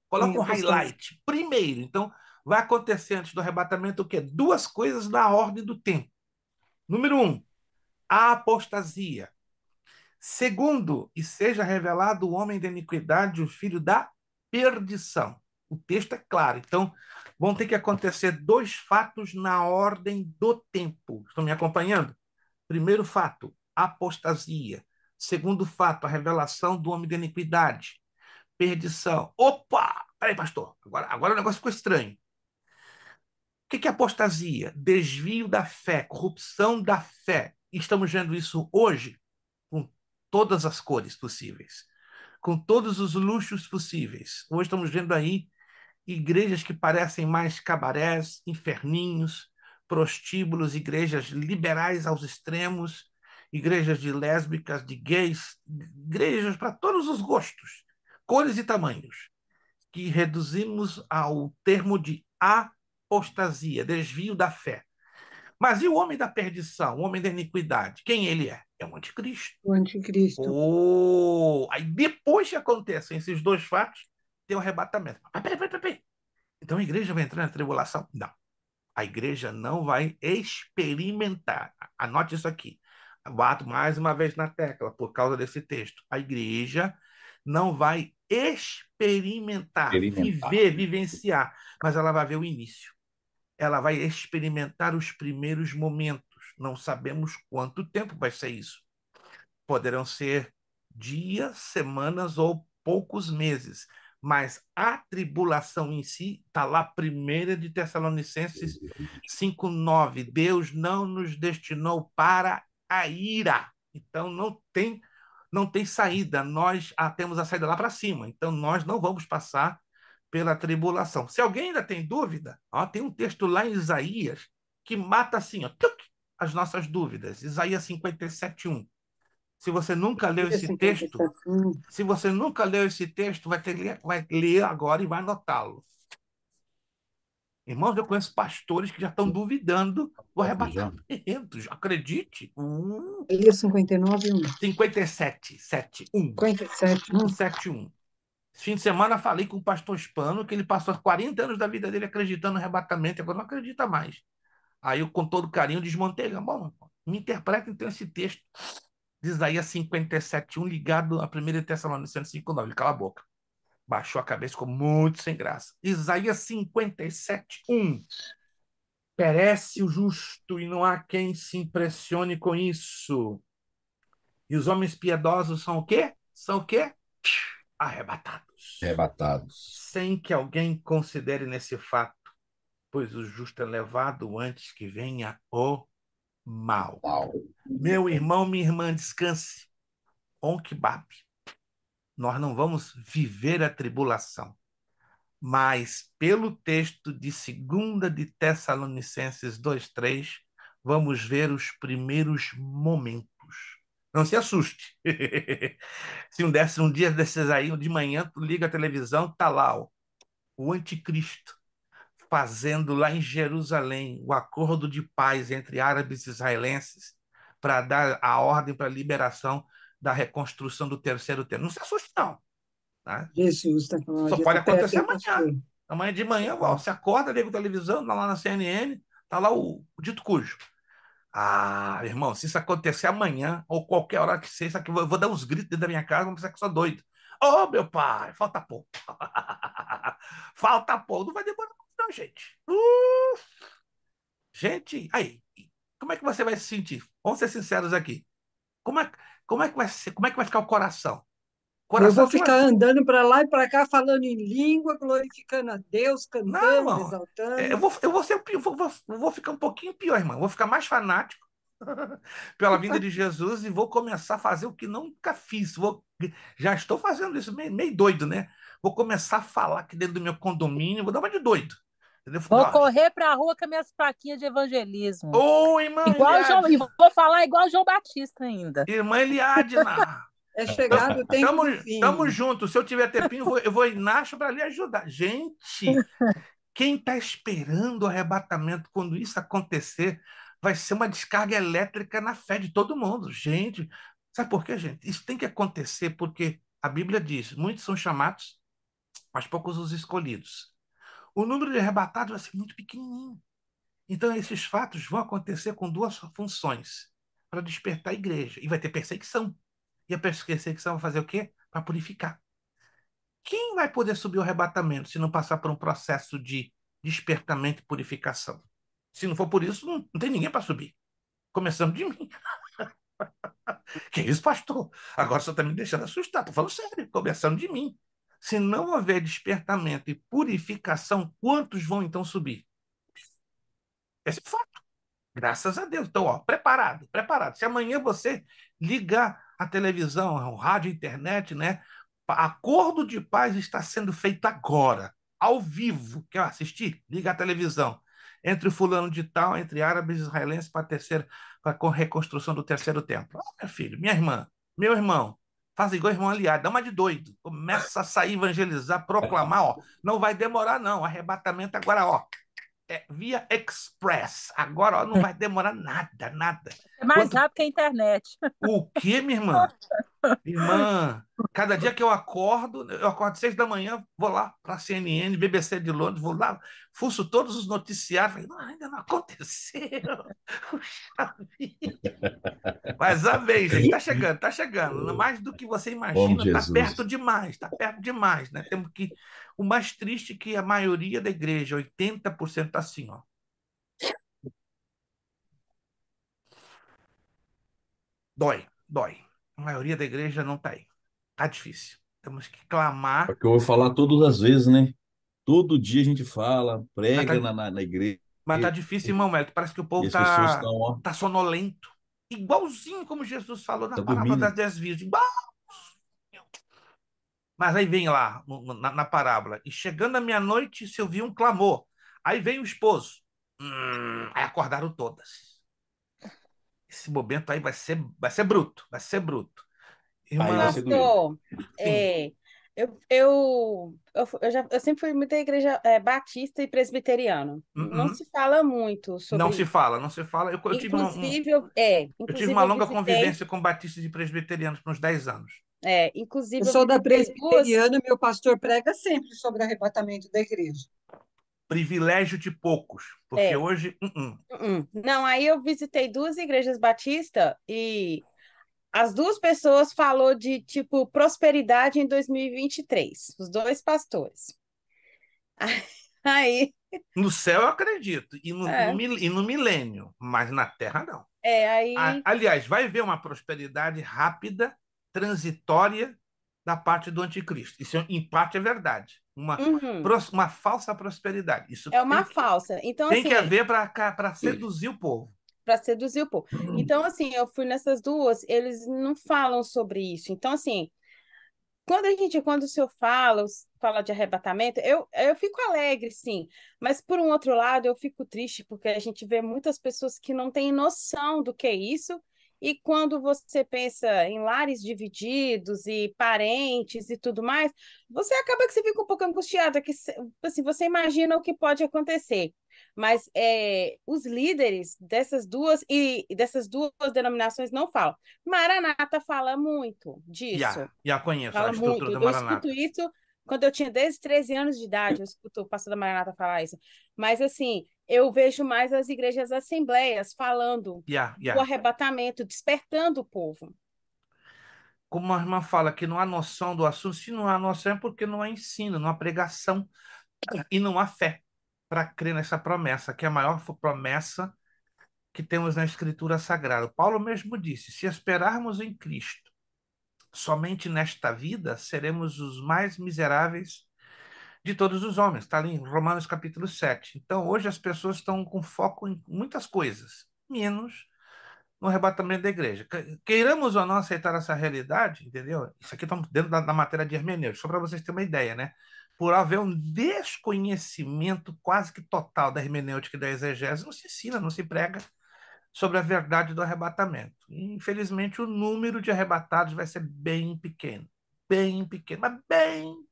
coloca um apostasia. highlight, primeiro. Então, vai acontecer antes do arrebatamento o quê? Duas coisas na ordem do tempo. Número 1, a apostasia. Segundo, e seja revelado o homem da iniquidade, o filho da perdição. O texto é claro. Então, vão ter que acontecer dois fatos na ordem do tempo. Estão me acompanhando? Primeiro fato, apostasia. Segundo fato, a revelação do homem da iniquidade, perdição. Opa! Peraí, pastor. Agora o negócio ficou estranho. O que é apostasia? Desvio da fé, corrupção da fé. E estamos vendo isso hoje com todas as cores possíveis, com todos os luxos possíveis. Hoje estamos vendo aí igrejas que parecem mais cabarés, inferninhos, prostíbulos, igrejas liberais aos extremos, igrejas de lésbicas, de gays, igrejas para todos os gostos, cores e tamanhos, que reduzimos ao termo de apostasia, desvio da fé. Mas e o homem da perdição, o homem da iniquidade? Quem ele é? É o anticristo. O anticristo. Aí depois que acontecem esses dois fatos, tem o arrebatamento. Mas peraí. Então a igreja vai entrar na tribulação? Não. A igreja não vai experimentar. Anote isso aqui. Bato mais uma vez na tecla por causa desse texto. A igreja não vai experimentar, Experimentar. vivenciar, mas ela vai ver o início. Ela vai experimentar os primeiros momentos. Não sabemos quanto tempo vai ser isso. Poderão ser dias, semanas ou poucos meses, mas a tribulação em si está lá, 1 de Tessalonicenses 5:9. Deus não nos destinou para a ira. Então não tem saída. Nós temos a saída lá para cima. Então nós não vamos passar pela tribulação. Se alguém ainda tem dúvida, ó, tem um texto lá em Isaías que mata assim, ó, as nossas dúvidas. Isaías 57:1. Se você nunca leu Isaías esse texto, 57. se você nunca leu esse texto, vai ler agora e vai anotá-lo. Irmãos, eu conheço pastores que já estão duvidando do arrebatamento. Acredite. Isaías 59:1. 57, 7, 1. 57. 7:1. Esse fim de semana falei com o pastor Hispano que ele passou 40 anos da vida dele acreditando no arrebatamento, agora não acredita mais. Aí eu, com todo carinho, desmontei. Bom, me interpreta então esse texto de Isaías 57:1 ligado a 1 Tessalonicenses 5:9. Ele cala a boca. Baixou a cabeça, ficou muito sem graça. Isaías 57:1. Perece o justo e não há quem se impressione com isso. E os homens piedosos são o quê? São o quê? Arrebatados. Arrebatados. Sem que alguém considere nesse fato, pois o justo é levado antes que venha o mal. Uau. Meu irmão, minha irmã, descanse. Onquibab. Nós não vamos viver a tribulação, mas pelo texto de 2 de Tessalonicenses 2:3, vamos ver os primeiros momentos. Não se assuste. Se um dia desses aí, de manhã, tu liga a televisão, tá lá, ó, o anticristo fazendo lá em Jerusalém o acordo de paz entre árabes e israelenses para dar a ordem para a liberação da reconstrução do terceiro templo. Não se assuste, não. Tá? Jesus, Só tecnologia pode está perto, acontecer hein, amanhã. pastor? Amanhã de manhã, ó, você acorda, liga a televisão, tá lá na CNN, tá lá o dito cujo. Ah, irmão, se isso acontecer amanhã, ou qualquer hora que seja, eu vou dar uns gritos dentro da minha casa, vou pensar que eu sou doido. Ô, meu pai, falta pouco. Falta pouco. Não vai demorar muito, não, gente. Gente, aí, como é que você vai se sentir? Vamos ser sinceros aqui. Como é, como é que vai ser? Como é que vai ficar o coração? Eu Coração vou é aquela. ficar andando para lá e para cá, falando em língua, glorificando a Deus, Não, cantando, irmão. Eu exaltando. vou ser, vou ficar um pouquinho pior, irmão. Vou ficar mais fanático pela vinda de Jesus e vou começar a fazer o que nunca fiz. Já estou fazendo isso meio doido, né? Vou começar a falar aqui dentro do meu condomínio, vou dar uma de doido. Entendeu? Vou correr para a rua com as minhas plaquinhas de evangelismo. Ô, irmã Igual João, Eliade, e vou falar igual João Batista ainda. irmã Eliadna, É chegado o tempo do tamo fim. junto. Se eu tiver tempinho, eu vou ir Nacho para lhe ajudar. Gente, quem está esperando o arrebatamento quando isso acontecer vai ser uma descarga elétrica na fé de todo mundo. Gente, sabe por quê, gente? Isso tem que acontecer porque a Bíblia diz: muitos são chamados, mas poucos os escolhidos. O número de arrebatados vai ser muito pequenininho. Então, esses fatos vão acontecer com duas funções: para despertar a igreja. E vai ter perseguição. E a perseguição vai fazer o quê? Para purificar. Quem vai poder subir o arrebatamento se não passar por um processo de despertamento e purificação? Se não for por isso, não tem ninguém para subir. Começando de mim. Que isso, pastor? Agora você está me deixando assustado. Estou falando sério. Começando de mim. Se não houver despertamento e purificação, quantos vão então subir? Esse é o fato. Graças a Deus. Então, ó, preparado, preparado. Se amanhã você ligar a televisão, o rádio, a internet, né? Acordo de paz está sendo feito agora, ao vivo. Quer assistir? Liga a televisão. Entre o fulano de tal, entre árabes e israelenses para a reconstrução do terceiro templo. Oh, meu filho, minha irmã, meu irmão, faz igual irmão aliado, dá uma de doido. Começa a sair, evangelizar, proclamar, ó. Não vai demorar, não. Arrebatamento agora, ó. Via Express. Agora, ó, não vai demorar nada, nada. É mais rápido que a internet. O quê, minha irmã? Irmã, cada dia que eu acordo 6 da manhã, vou lá para a CNN, BBC de Londres, vou lá, fuço todos os noticiários, falei, não, ainda não aconteceu. Puxa vida. Mas amém, gente, tá chegando. Mais do que você Bom imagina, Jesus. tá perto demais, né? Temos que. O mais triste é que a maioria da igreja, 80% tá assim, ó. Dói, dói. A maioria da igreja não tá aí. Tá difícil. Temos que É clamar. que eu vou falar todas as vezes, né? Todo dia a gente fala, Mas tá, prega na igreja, mas tá difícil, irmão Mélio. Parece que o e povo as pessoas estão, ó, tá sonolento. Igualzinho como Jesus falou na tá parábola das dormindo. 10 virgens. Igual. Mas aí vem lá, na parábola. E chegando a meia-noite, se ouviu um clamor. Aí vem o esposo. Aí acordaram todas. Esse momento aí vai ser bruto. Vai ser bruto. Aí vai Irmã, ser doído. Pastor, sim. eu sempre fui muita igreja batista e presbiteriana. Não Uhum. se fala muito Não sobre se isso. fala, não se fala. Eu tive Inclusive uma eu longa visitei, convivência com batistas e presbiterianos por uns 10 anos. Eu inclusive eu sou da visitei duas. presbiteriana, meu pastor prega sempre sobre arrebatamento da igreja. Privilégio de poucos, porque É, hoje. Não, aí eu visitei duas igrejas batistas e as duas pessoas falou de tipo prosperidade em 2023, os dois pastores. Aí, No céu eu acredito, e é, e no milênio, mas na terra não. aí, Aliás, vai haver uma prosperidade rápida, transitória da parte do anticristo. Isso, em parte, é verdade. uhum, Uma falsa prosperidade. Isso é uma falsa. Então, tem que assim, haver para seduzir o povo. para seduzir o povo. Então, assim, eu fui nessas duas, eles não falam sobre isso. Então, assim, quando o senhor fala de arrebatamento, eu fico alegre, sim, mas por um outro lado eu fico triste porque a gente vê muitas pessoas que não têm noção do que é isso, e quando você pensa em lares divididos e parentes e tudo mais, você acaba que você fica um pouco angustiada, que assim, você imagina o que pode acontecer. Mas os líderes dessas duas denominações não falam. Maranata fala muito disso. Já conheço a Fala estrutura muito. do Eu escuto Maranata. isso quando eu tinha desde 13 anos de idade, eu escuto o pastor da Maranata falar isso. Mas, assim, eu vejo mais as igrejas assembleias falando do Já. arrebatamento, despertando o povo. Como a irmã fala que não há noção do assunto, se não há noção é porque não há ensino, não há pregação e não há fé para crer nessa promessa, que é a maior promessa que temos na Escritura Sagrada. Paulo mesmo disse: se esperarmos em Cristo somente nesta vida, seremos os mais miseráveis de todos os homens. Está ali em Romanos capítulo 7. Então, hoje as pessoas estão com foco em muitas coisas, menos no arrebatamento da igreja. Queiramos ou não aceitar essa realidade, entendeu? Isso aqui estamos dentro da matéria de hermenêutica, só para vocês terem uma ideia, né? Por haver um desconhecimento quase que total da hermenêutica e da exegese, não se ensina, não se prega sobre a verdade do arrebatamento. E, infelizmente, o número de arrebatados vai ser bem pequeno, mas bem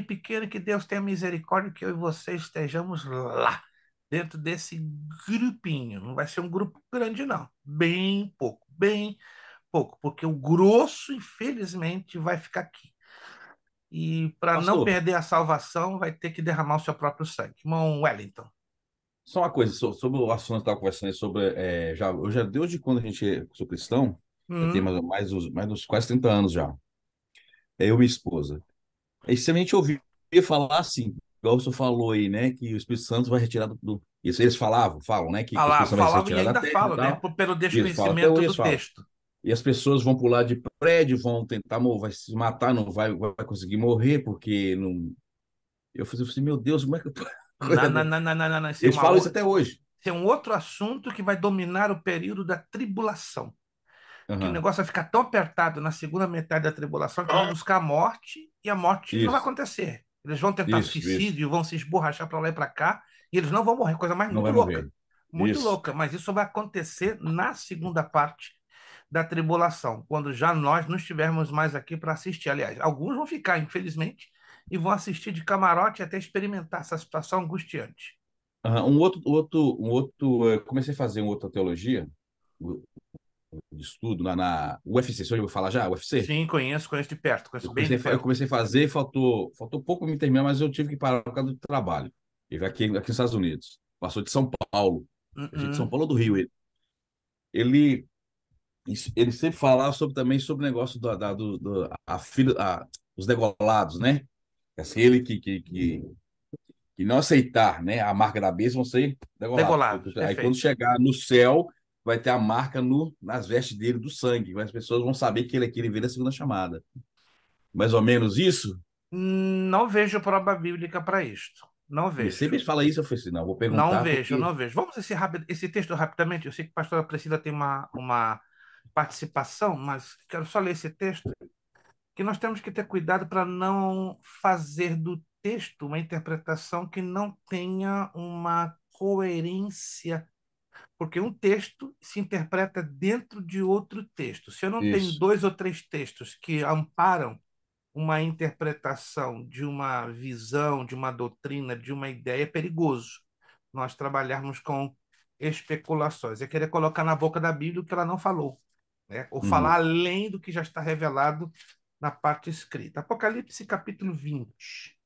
pequeno, que Deus tenha misericórdia que eu e você estejamos lá, dentro desse grupinho. Não vai ser um grupo grande, não. Bem pouco, porque o grosso, infelizmente, vai ficar aqui. E para não Pastor, perder a salvação, vai ter que derramar o seu próprio sangue. Irmão Wellington. só uma coisa, sobre o assunto que eu estava conversando aí sobre, desde quando a gente sou cristão, já tem Hum, mais uns quase 30 anos já. Eu e minha esposa. Aí sempre a gente ouvia falar assim, igual o senhor falou aí, né, que o Espírito Santo vai retirar Isso eles falam, né, que o Espírito Santo vai ser falava e retirado da ainda terra e falo, né? tal. Pelo Isso, fala, até desconhecimento hoje do eles falam. texto. E as pessoas vão pular de prédio, vão tentar, vai se matar, não vai conseguir morrer, porque não. Eu falei assim, meu Deus, como é que. Não, não, não, não, não, não, não. Eles falam isso até hoje. Esse é um outro assunto que vai dominar o período da tribulação. Que o Aham. negócio vai ficar tão apertado na segunda metade da tribulação que vão buscar a morte e a morte não vai Isso, acontecer. Eles vão tentar isso. suicídio, vão se esborrachar para lá e para cá e eles não vão morrer. Coisa mais Não muito vai louca. morrer. Muito Isso. louca. Mas isso vai acontecer na segunda parte da tribulação, quando já nós não estivermos mais aqui para assistir. Aliás, alguns vão ficar, infelizmente, e vão assistir de camarote até experimentar essa situação angustiante. Aham. Comecei a fazer uma outra teologia de estudo na UFC. Você já ouviu falar já? UFC? Sim, conheço de perto, conheço bem de Eu perto. comecei a fazer, faltou pouco para me terminar, mas eu tive que parar por causa do trabalho. Ele aqui nos Estados Unidos. Passou de São Paulo. A gente de São Uh-uh. Paulo ou do Rio. Ele, ele sempre falava também sobre o negócio a filha, os degolados, né? Aquele que não aceitar, né, a marca da besta vão ser degolados. Degolados, Aí quando perfeito. chegar no céu, vai ter a marca nas vestes dele do sangue. As pessoas vão saber que ele veio da segunda chamada. Mais ou menos isso. Não vejo prova bíblica para isto. Não E sempre vejo. ele fala isso, eu falei assim, não, vou Não perguntar vejo, porque. não vejo. Vamos esse texto rapidamente. Eu sei que a pastora Priscila tem uma participação, mas quero só ler esse texto, que nós temos que ter cuidado para não fazer do texto uma interpretação que não tenha uma coerência, porque um texto se interpreta dentro de outro texto. Se eu não tenho Isso. dois ou três textos que amparam uma interpretação de uma visão, de uma doutrina, de uma ideia, é perigoso nós trabalharmos com especulações. É querer colocar na boca da Bíblia o que ela não falou, né? Ou falar Uhum, além do que já está revelado na parte escrita. Apocalipse capítulo 20.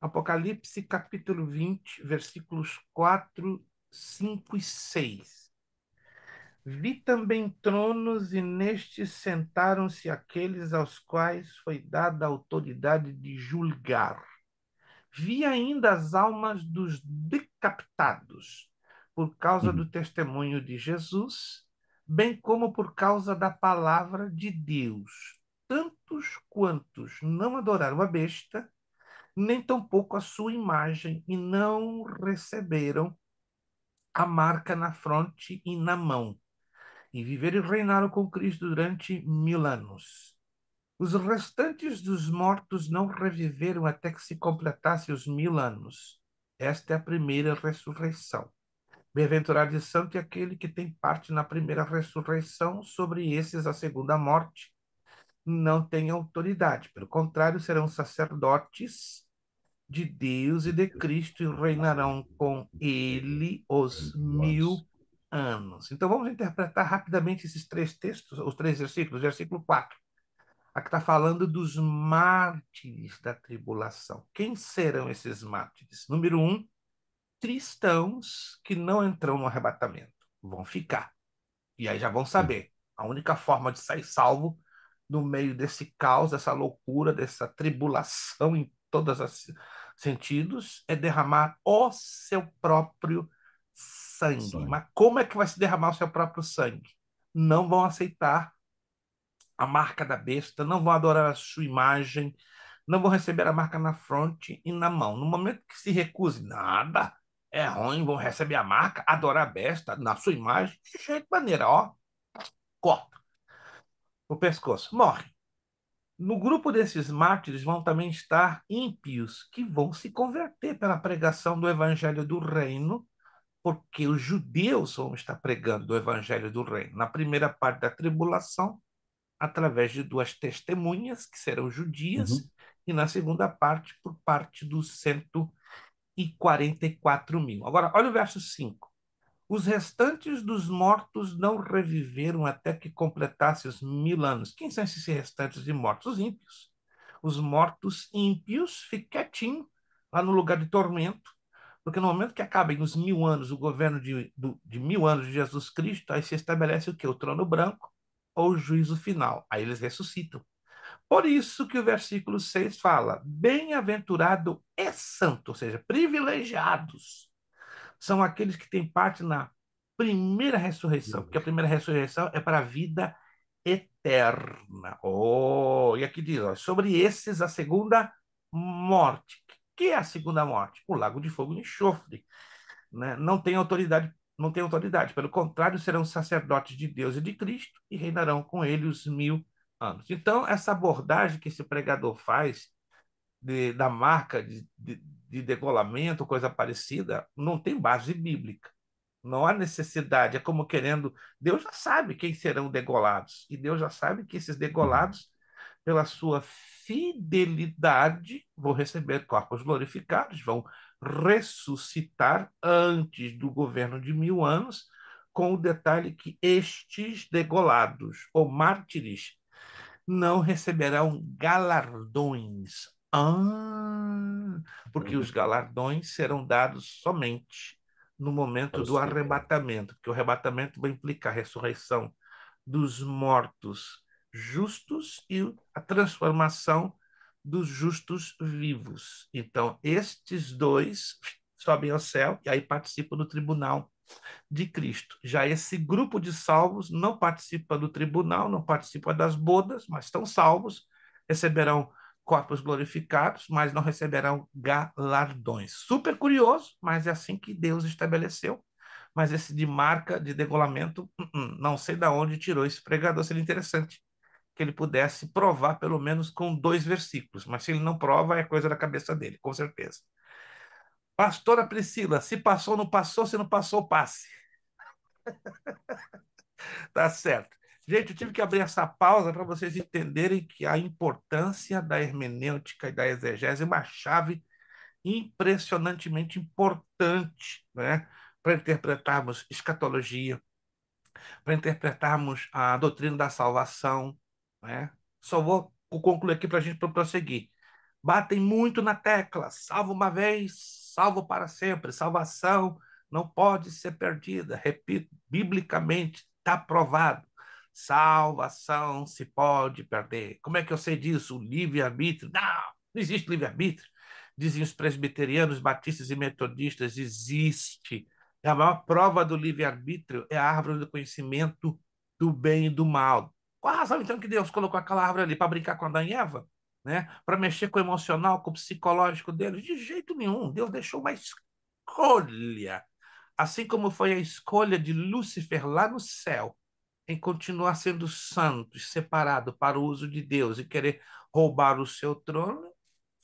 Apocalipse capítulo 20, versículos 4, 5 e 6. Vi também tronos, e nestes sentaram-se aqueles aos quais foi dada a autoridade de julgar. Vi ainda as almas dos decapitados, por causa uhum, do testemunho de Jesus, bem como por causa da palavra de Deus. Tantos quantos não adoraram a besta, nem tampouco a sua imagem, e não receberam a marca na fronte e na mão, e viveram e reinaram com Cristo durante 1000 anos. Os restantes dos mortos não reviveram até que se completassem os 1000 anos. Esta é a primeira ressurreição. Bem-aventurado e santo é aquele que tem parte na primeira ressurreição. Sobre esses, a segunda morte não tem autoridade. Pelo contrário, serão sacerdotes de Deus e de Cristo e reinarão com ele os 1000 anos. Então vamos interpretar rapidamente esses três textos, os três versículos. Versículo 4, aqui está falando dos mártires da tribulação. Quem serão esses mártires? Número 1, cristãos que não entram no arrebatamento. Vão ficar. E aí já vão saber. A única forma de sair salvo no meio desse caos, dessa loucura, dessa tribulação em todos os sentidos, é derramar o seu próprio sangue. Mas como é que vai se derramar o seu próprio sangue? Não vão aceitar a marca da besta, não vão adorar a sua imagem, não vão receber a marca na fronte e na mão. No momento que se recuse, nada, é ruim, vão receber a marca, adorar a besta na sua imagem, de jeito maneira, ó, corta o pescoço, morre. No grupo desses mártires vão também estar ímpios que vão se converter pela pregação do evangelho do reino, porque os judeus vão estar pregando do evangelho do reino na primeira parte da tribulação, através de duas testemunhas, que serão judias, e na segunda parte, por parte dos 144.000. Agora, olha o verso 5. Os restantes dos mortos não reviveram até que completasse os 1000 anos. Quem são esses restantes de mortos? Os ímpios. Os mortos ímpios ficam quietinhos lá no lugar de tormento, porque no momento que acabem os 1000 anos, o governo de 1000 anos de Jesus Cristo, aí se estabelece o quê? O trono branco ou o juízo final. Aí eles ressuscitam. Por isso que o versículo 6 fala: bem-aventurado é santo, ou seja, privilegiados são aqueles que têm parte na primeira ressurreição, porque a primeira ressurreição é para a vida eterna. Oh, e aqui diz, ó, sobre esses a segunda morte. O que é a segunda morte? O lago de fogo e enxofre, né? Não tem autoridade, pelo contrário, serão sacerdotes de Deus e de Cristo e reinarão com ele os 1000 anos. Então, essa abordagem que esse pregador faz da marca de degolamento, coisa parecida, não tem base bíblica. Não há necessidade, é como querendo. Deus já sabe quem serão degolados, e Deus já sabe que esses degolados, pela sua fidelidade, vão receber corpos glorificados, vão ressuscitar antes do governo de 1000 anos, com o detalhe que estes degolados, ou mártires, não receberão galardões. Porque os galardões serão dados somente no momento do arrebatamento, porque o arrebatamento vai implicar a ressurreição dos mortos justos e a transformação dos justos vivos. Então, estes dois sobem ao céu e aí participam do tribunal de Cristo. Já esse grupo de salvos não participa do tribunal, não participa das bodas, mas estão salvos, receberão corpos glorificados, mas não receberão galardões. Super curioso, mas é assim que Deus estabeleceu. Mas esse de marca, de degolamento, não sei de onde tirou esse pregador, seria interessante que ele pudesse provar pelo menos com 2 versículos, mas se ele não prova, é coisa da cabeça dele, com certeza. Pastora Priscila, se passou, não passou, se não passou, passe. Tá certo. Gente, eu tive que abrir essa pausa para vocês entenderem que a importância da hermenêutica e da exegese é uma chave impressionantemente importante, né? Para interpretarmos escatologia, para interpretarmos a doutrina da salvação, né? Só vou concluir aqui para a gente prosseguir. Batem muito na tecla, salvo uma vez, salvo para sempre. Salvação não pode ser perdida. Repito, biblicamente está provado. Salvação se pode perder. Como é que eu sei disso? O livre-arbítrio? Não existe livre-arbítrio. Dizem os presbiterianos, batistas e metodistas, existe. A maior prova do livre-arbítrio é a árvore do conhecimento do bem e do mal. Qual a razão, então, que Deus colocou aquela árvore ali para brincar com Adão e Eva? Né? Para mexer com o emocional, com o psicológico deles? De jeito nenhum. Deus deixou uma escolha. Assim como foi a escolha de Lúcifer lá no céu, em continuar sendo santo, separado para o uso de Deus e querer roubar o seu trono,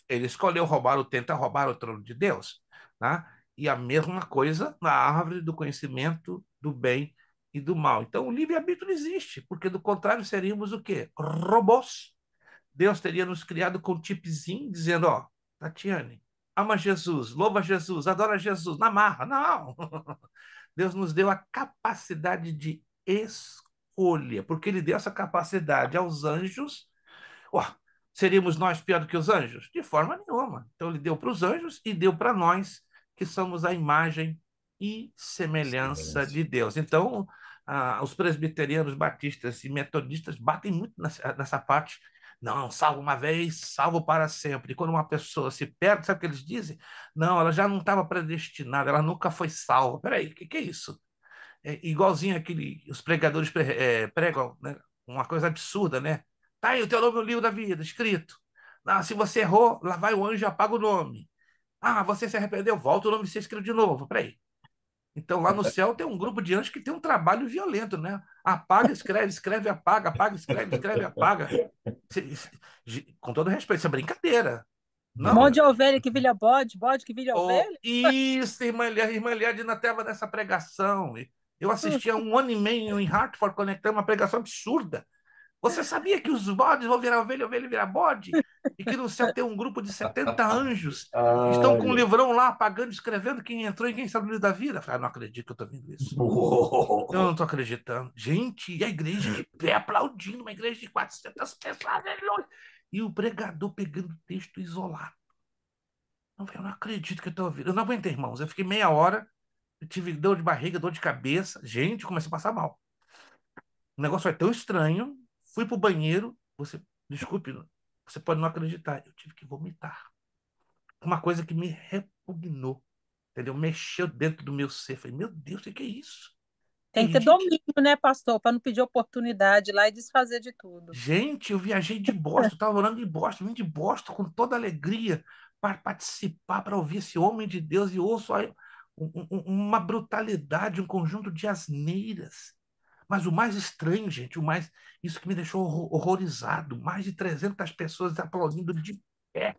ele escolheu tentar roubar o trono de Deus. Né? E a mesma coisa na árvore do conhecimento do bem e do mal. Então, o livre-arbítrio não existe, porque do contrário seríamos o quê? Robôs. Deus teria nos criado com um chipzinho dizendo, ó, Tatiane, ama Jesus, louva Jesus, adora Jesus, na marra. Não! Deus nos deu a capacidade de escolha, porque Ele deu essa capacidade aos anjos. Ó, seríamos nós pior do que os anjos? De forma nenhuma. Então Ele deu para os anjos e deu para nós, que somos a imagem e semelhança Semelhança. de Deus. Então, os presbiterianos, batistas e metodistas batem muito nessa parte. Não, salvo uma vez, salvo para sempre. E quando uma pessoa se perde, sabe o que eles dizem? Não, ela já não estava predestinada, ela nunca foi salva. Peraí, o que é isso? É igualzinho aquele, os pregadores pregam, né? Uma coisa absurda, né? Tá aí o teu nome no livro da vida, escrito. Ah, se você errou, lá vai o anjo e apaga o nome. Ah, você se arrependeu, volta o nome e ser escrito de novo. Peraí. Então, lá no céu tem um grupo de anjos que tem um trabalho violento, né? Apaga, escreve, escreve, apaga, escreve, escreve, apaga. Com todo respeito, isso é brincadeira. Mão Não, de ovelha que vira bode, bode que vira oh, ovelha. isso, irmã Eliade ainda estava nessa pregação. Eu assisti há um ano e meio em Hartford Conectando, uma pregação absurda. Você sabia que os bodes vão virar ovelha, ovelha virar bode? E que no céu tem um grupo de 70 anjos que estão com um Ai, livrão lá, apagando, escrevendo quem entrou e quem saiu do livro da vida. Eu falei, não acredito que eu estou vendo isso. Eu não estou acreditando. Gente, e a igreja de pé aplaudindo, uma igreja de 400 pessoas, aleluia. E o pregador pegando texto isolado. Eu não acredito que eu estou ouvindo. Eu não aguentei, irmãos. Eu fiquei meia hora, eu tive dor de barriga, dor de cabeça. Gente, comecei a passar mal. O negócio foi tão estranho. Fui pro banheiro. Desculpe, você pode não acreditar. Eu tive que vomitar. Uma coisa que me repugnou, entendeu? Mexeu dentro do meu ser. Falei, meu Deus, o que é isso? Tem que ter Gente, domínio, né, pastor? Para não pedir oportunidade lá e desfazer de tudo. gente, eu viajei de Boston, estava morando em Boston, vim de Boston com toda alegria para participar, para ouvir esse homem de Deus e ouço aí uma brutalidade, um conjunto de asneiras. Mas o mais estranho, gente, isso que me deixou horrorizado, mais de 300 pessoas aplaudindo de pé,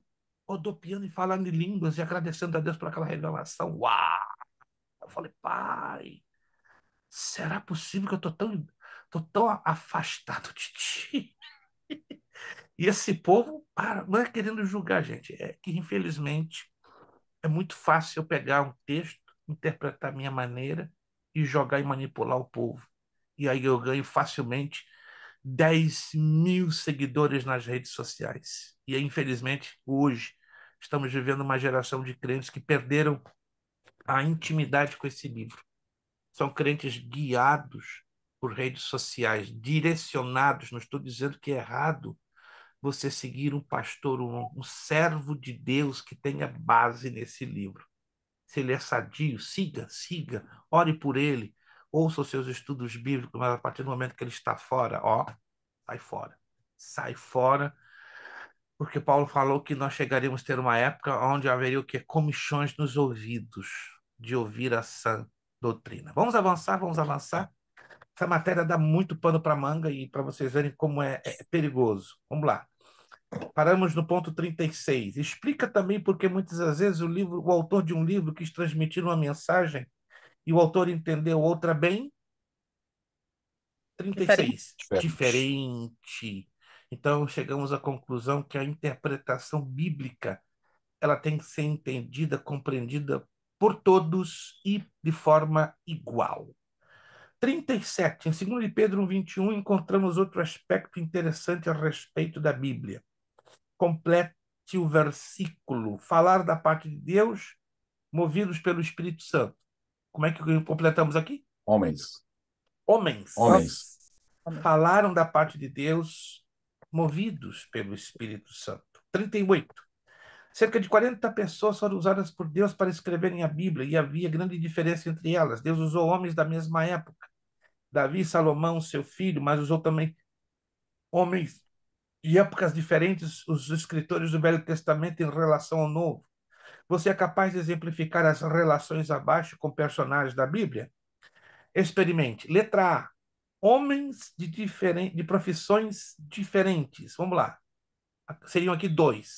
rodopiando e falando em línguas e agradecendo a Deus por aquela revelação. Uau! Eu falei, pai, será possível que eu tô tão afastado de ti? E esse povo, não é querendo julgar a gente, é que, infelizmente, é muito fácil eu pegar um texto, interpretar a minha maneira e jogar e manipular o povo. E aí eu ganho facilmente 10.000 seguidores nas redes sociais. E aí, infelizmente, hoje, estamos vivendo uma geração de crentes que perderam a intimidade com esse livro. São crentes guiados por redes sociais, direcionados, não estou dizendo que é errado, você seguir um pastor, um servo de Deus que tenha base nesse livro. Se ele é sadio, siga, ore por ele, ouça os seus estudos bíblicos, mas a partir do momento que ele está fora, sai fora. Sai fora, porque Paulo falou que nós chegaríamos a ter uma época onde haveria o quê? Comichões nos ouvidos de ouvir a sã doutrina. Vamos avançar, vamos avançar. Essa matéria dá muito pano para manga e para vocês verem como é perigoso. Vamos lá. Paramos no ponto 36. Explica também porque muitas das vezes o autor de um livro quis transmitir uma mensagem e o autor entendeu outra bem. Diferente. 36. diferente. Diferente. Então chegamos à conclusão que a interpretação bíblica ela tem que ser entendida, compreendida por todos e de forma igual. 37. Em 2 de Pedro 1,21, encontramos outro aspecto interessante a respeito da Bíblia. Complete o versículo. Falar da parte de Deus, movidos pelo Espírito Santo. Como é que completamos aqui? Homens. Homens Homens. falaram da parte de Deus, movidos pelo Espírito Santo. 38. Cerca de 40 pessoas foram usadas por Deus para escreverem a Bíblia e havia grande diferença entre elas. Deus usou homens da mesma época. Davi, Salomão, seu filho, mas usou também homens de épocas diferentes, os escritores do Velho Testamento em relação ao Novo. Você é capaz de exemplificar as relações abaixo com personagens da Bíblia? Experimente. Letra A. Homens de profissões diferentes. Vamos lá. Seriam aqui dois.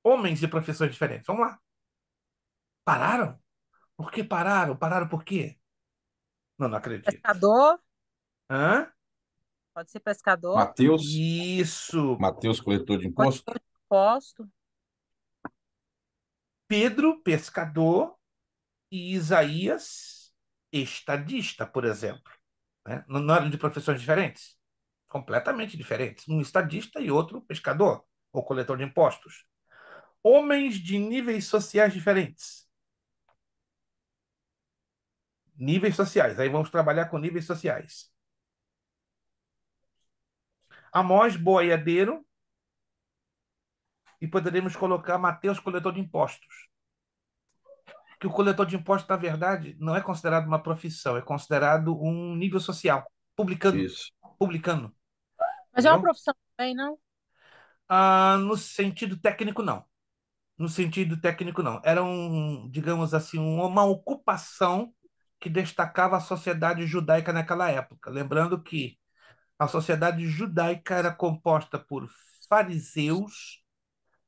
Homens de profissões diferentes. Vamos lá. Pararam? Por que pararam? Pararam por quê? Não acredito. Pescador, Hã? Pode ser pescador, Mateus, Isso. Mateus, coletor de imposto. coletor de imposto. Pedro, pescador, e Isaías, estadista, por exemplo. Né? Não eram de profissões diferentes? Completamente diferentes. Um estadista e outro pescador, ou coletor de impostos. Homens de níveis sociais diferentes. Níveis sociais. Aí vamos trabalhar com níveis sociais. Amós, boiadeiro, e poderíamos colocar Mateus, coletor de impostos. Que o coletor de impostos, na verdade, não é considerado uma profissão, é considerado um nível social. Publicano. Isso. Publicano. Mas é uma Entendeu? profissão também, não? No sentido técnico, não. No sentido técnico, não. Era digamos assim, uma ocupação que destacava a sociedade judaica naquela época. Lembrando que a sociedade judaica era composta por fariseus,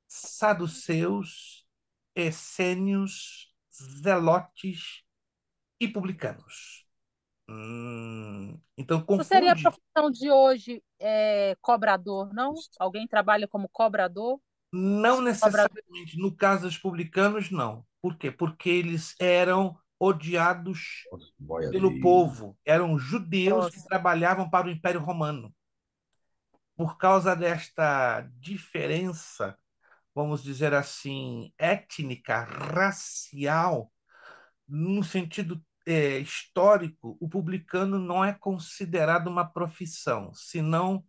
saduceus, essênios, zelotes e publicanos. Então Não seria a confunde. profissão de hoje cobrador, não? Alguém trabalha como cobrador? Não Cobrador. necessariamente. No caso dos publicanos, não. Por quê? Porque eles eram odiados pelo Boiadeiro. povo. Eram judeus que Nossa. trabalhavam para o Império Romano. Por causa desta diferença, vamos dizer assim, étnica, racial, no sentido histórico, o publicano não é considerado uma profissão, senão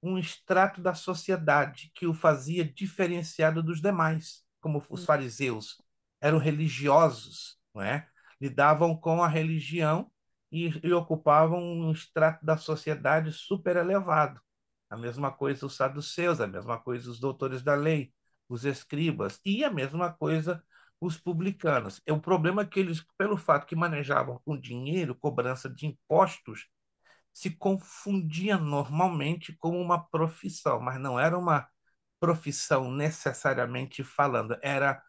um extrato da sociedade que o fazia diferenciado dos demais, como os fariseus eram religiosos, não é? Lidavam com a religião e ocupavam um extrato da sociedade super elevado. A mesma coisa os saduceus, a mesma coisa os doutores da lei, os escribas, e a mesma coisa os publicanos. O problema é que eles, pelo fato que manejavam com dinheiro, cobrança de impostos, se confundia normalmente como uma profissão, mas não era uma profissão necessariamente falando, era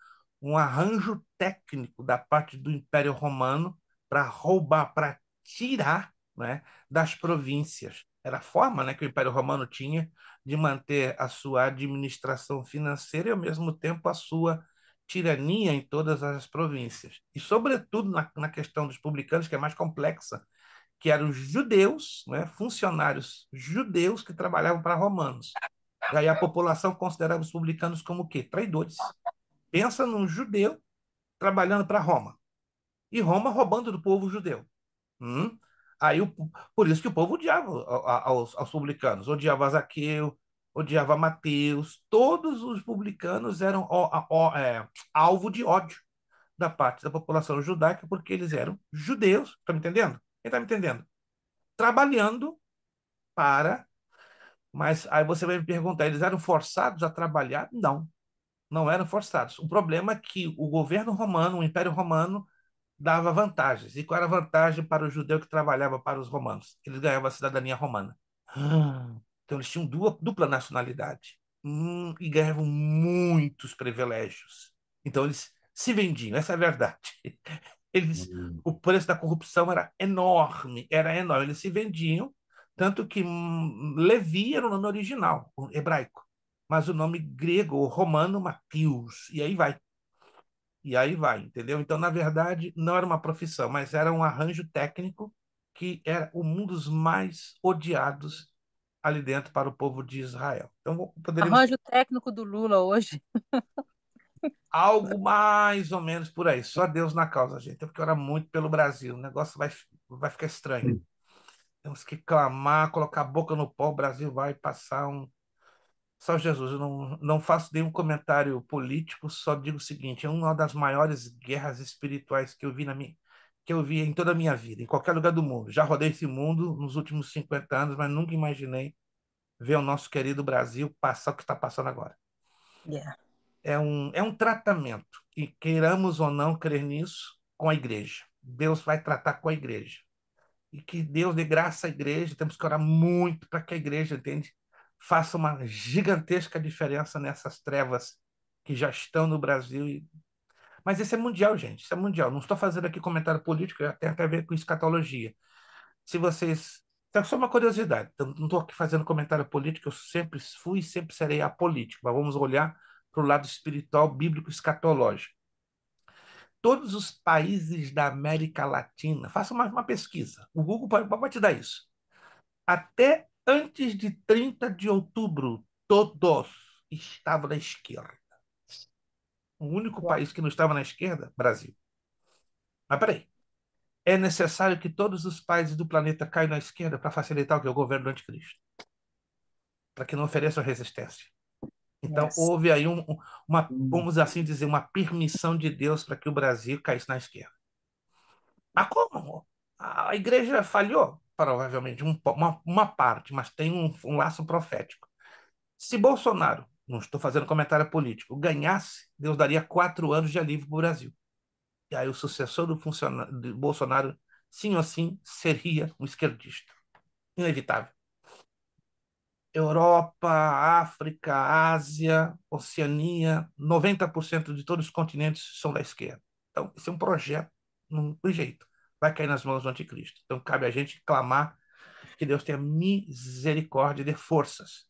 um arranjo técnico da parte do Império Romano para roubar, para tirar, né, das províncias. Era a forma, né, que o Império Romano tinha de manter a sua administração financeira e, ao mesmo tempo, a sua tirania em todas as províncias. E, sobretudo, na questão dos publicanos, que é mais complexa, que eram judeus, né, funcionários judeus que trabalhavam para romanos. E aí a população considerava os publicanos como o quê? Traidores. Pensa num judeu trabalhando para Roma. E Roma roubando do povo judeu. Hum? Aí, por isso que o povo odiava aos publicanos. Odiava Zaqueu, odiava Mateus. Todos os publicanos eram alvo de ódio da parte da população judaica, porque eles eram judeus. Está me entendendo? Quem está me entendendo? Trabalhando para. Mas aí você vai me perguntar, eles eram forçados a trabalhar? Não, não eram forçados. O problema é que o governo romano, o Império Romano, dava vantagens. E qual era a vantagem para o judeu que trabalhava para os romanos? Eles ganhavam a cidadania romana. Então eles tinham dupla nacionalidade. E ganhavam muitos privilégios. Então eles se vendiam, essa é a verdade. Eles, Hum. o preço da corrupção era enorme, era enorme. Eles se vendiam, tanto que Levi era o nome original, o hebraico, mas o nome grego, o romano, Mateus, e aí vai. E aí vai, entendeu? Então, na verdade, não era uma profissão, mas era um arranjo técnico que era um dos mais odiados ali dentro para o povo de Israel. Então, poderíamos Arranjo técnico do Lula hoje. algo mais ou menos por aí. Só Deus na causa, gente. É porque ora muito pelo Brasil. O negócio vai ficar estranho. Temos que clamar, colocar a boca no pó. O Brasil vai passar um. Só Jesus, eu não faço nenhum comentário político, só digo o seguinte: é uma das maiores guerras espirituais que eu vi que eu vi em toda a minha vida, em qualquer lugar do mundo. Já rodei esse mundo nos últimos 50 anos, mas nunca imaginei ver o nosso querido Brasil passar o que está passando agora. Yeah. É um tratamento, e queiramos ou não crer nisso, com a igreja. Deus vai tratar com a igreja. E que Deus dê graça à igreja, temos que orar muito para que a igreja, entende? Faça uma gigantesca diferença nessas trevas que já estão no Brasil. Mas isso é mundial, gente, isso é mundial. Não estou fazendo aqui comentário político, tem até a ver com escatologia. Se Então, só uma curiosidade. Então, não estou aqui fazendo comentário político, eu sempre fui e sempre serei apolítico, mas vamos olhar para o lado espiritual, bíblico, escatológico. Todos os países da América Latina, faça uma pesquisa, o Google pode te dar isso. Até antes de 30 de outubro, todos estavam na esquerda. O único Uau. país que não estava na esquerda, Brasil. Mas peraí, é necessário que todos os países do planeta caiam na esquerda para facilitar o que? O governo do anticristo, para que não ofereçam resistência. Então, Yes. houve aí uma, Hum. vamos assim dizer, uma permissão de Deus para que o Brasil caísse na esquerda. Mas como? A igreja falhou? Provavelmente, uma parte, mas tem um laço profético. Se Bolsonaro, não estou fazendo comentário político, ganhasse, Deus daria 4 anos de alívio para o Brasil. E aí o sucessor de Bolsonaro, sim ou sim, seria um esquerdista. Inevitável. Europa, África, Ásia, Oceania, 90% de todos os continentes são da esquerda. Então, esse é um projeto, não tem jeito. Vai cair nas mãos do anticristo. Então, cabe a gente clamar que Deus tenha misericórdia e dê forças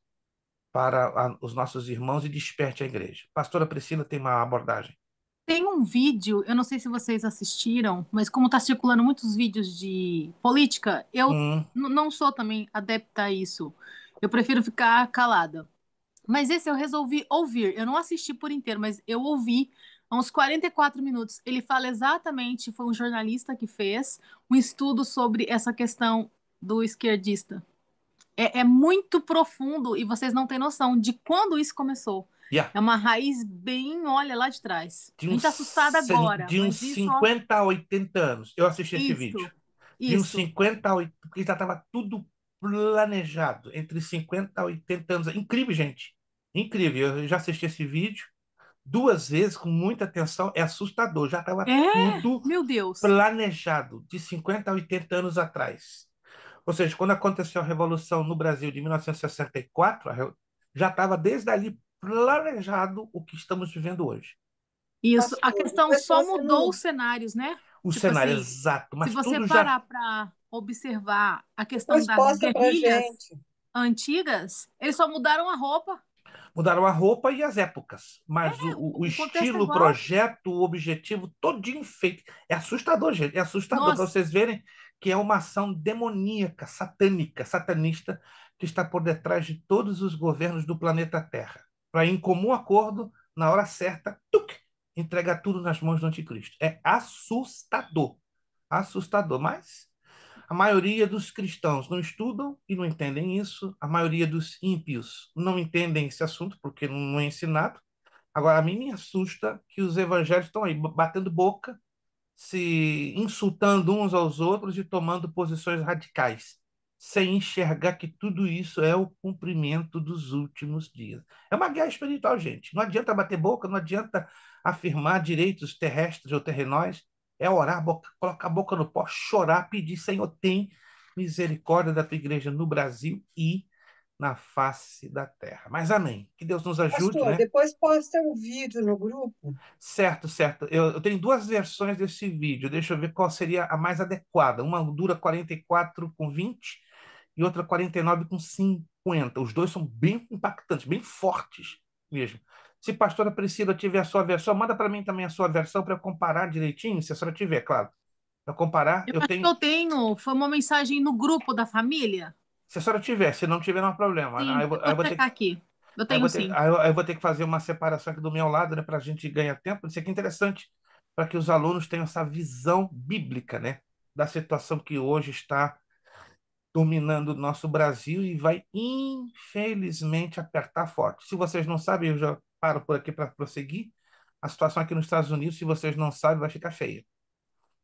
para os nossos irmãos e desperte a igreja. Pastora Priscila tem uma abordagem. Tem um vídeo, eu não sei se vocês assistiram, mas como está circulando muitos vídeos de política, eu Hum, não sou também adepta a isso. Eu prefiro ficar calada. Mas esse eu resolvi ouvir. Eu não assisti por inteiro, mas eu ouvi há uns 44 minutos. Ele fala exatamente, foi um jornalista que fez um estudo sobre essa questão do esquerdista. É muito profundo e vocês não têm noção de quando isso começou. yeah. É uma raiz bem, olha, lá de trás. De A gente tá assustada agora, de uns mas isso, ó, 50 a 80 anos. Eu assisti esse vídeo. isso, De uns isso. 50 a 80, porque já estava tudo planejado, entre 50 a 80 anos. Incrível, gente. Incrível. Eu já assisti esse vídeo 2 vezes com muita atenção. É assustador. Já estava É, tudo meu Deus. planejado, de 50 a 80 anos atrás. Ou seja, quando aconteceu a Revolução no Brasil de 1964, já estava desde ali planejado o que estamos vivendo hoje. Isso. A Pastor, questão depois só passa mudou os no, cenários, né? O Tipo cenário assim, exato, se mas você tudo já parar para observar a questão depois das posta para guerrilhas gente. antigas, eles só mudaram a roupa. mudaram a roupa e as épocas, mas o O contexto é estilo, o igual. projeto, o objetivo, todinho feito. É assustador, gente. É assustador para Nossa, vocês verem que é uma ação demoníaca, satânica, satanista, que está por detrás de todos os governos do planeta Terra. Para, em comum acordo, na hora certa, tuc, entregar tudo nas mãos do anticristo. É assustador. Assustador, mas a maioria dos cristãos não estudam e não entendem isso. A maioria dos ímpios não entendem esse assunto porque não é ensinado. Agora, a mim me assusta que os evangélicos estão aí batendo boca, se insultando uns aos outros e tomando posições radicais, sem enxergar que tudo isso é o cumprimento dos últimos dias. É uma guerra espiritual, gente. Não adianta bater boca, não adianta afirmar direitos terrestres ou terrenais. É orar, colocar a boca no pó, chorar, pedir, Senhor, tem misericórdia da tua igreja no Brasil e na face da terra. Mas amém. Que Deus nos ajude, Pastor, né? depois posta o vídeo no grupo. Certo, certo. Eu tenho duas versões desse vídeo. Deixa eu ver qual seria a mais adequada. Uma dura 44,20 e outra 49,50. Os dois são bem impactantes, bem fortes mesmo. Se a pastora Priscila tiver a sua versão, manda para mim também a sua versão para eu comparar direitinho, se a senhora tiver, claro. Para comparar, eu eu acho que tenho. eu tenho, foi uma mensagem no grupo da família. Se a senhora tiver, se não tiver, não há problema. Sim, eu Aí vou eu vou checar ter aqui. Eu Aí eu tenho vou ter, sim. aí eu vou ter que fazer uma separação aqui do meu lado, né, para a gente ganhar tempo. Isso aqui é interessante para que os alunos tenham essa visão bíblica, né, da situação que hoje está dominando o nosso Brasil e vai, infelizmente, apertar forte. Se vocês não sabem, eu já paro por aqui para prosseguir. A situação aqui nos Estados Unidos, se vocês não sabem, vai ficar feia.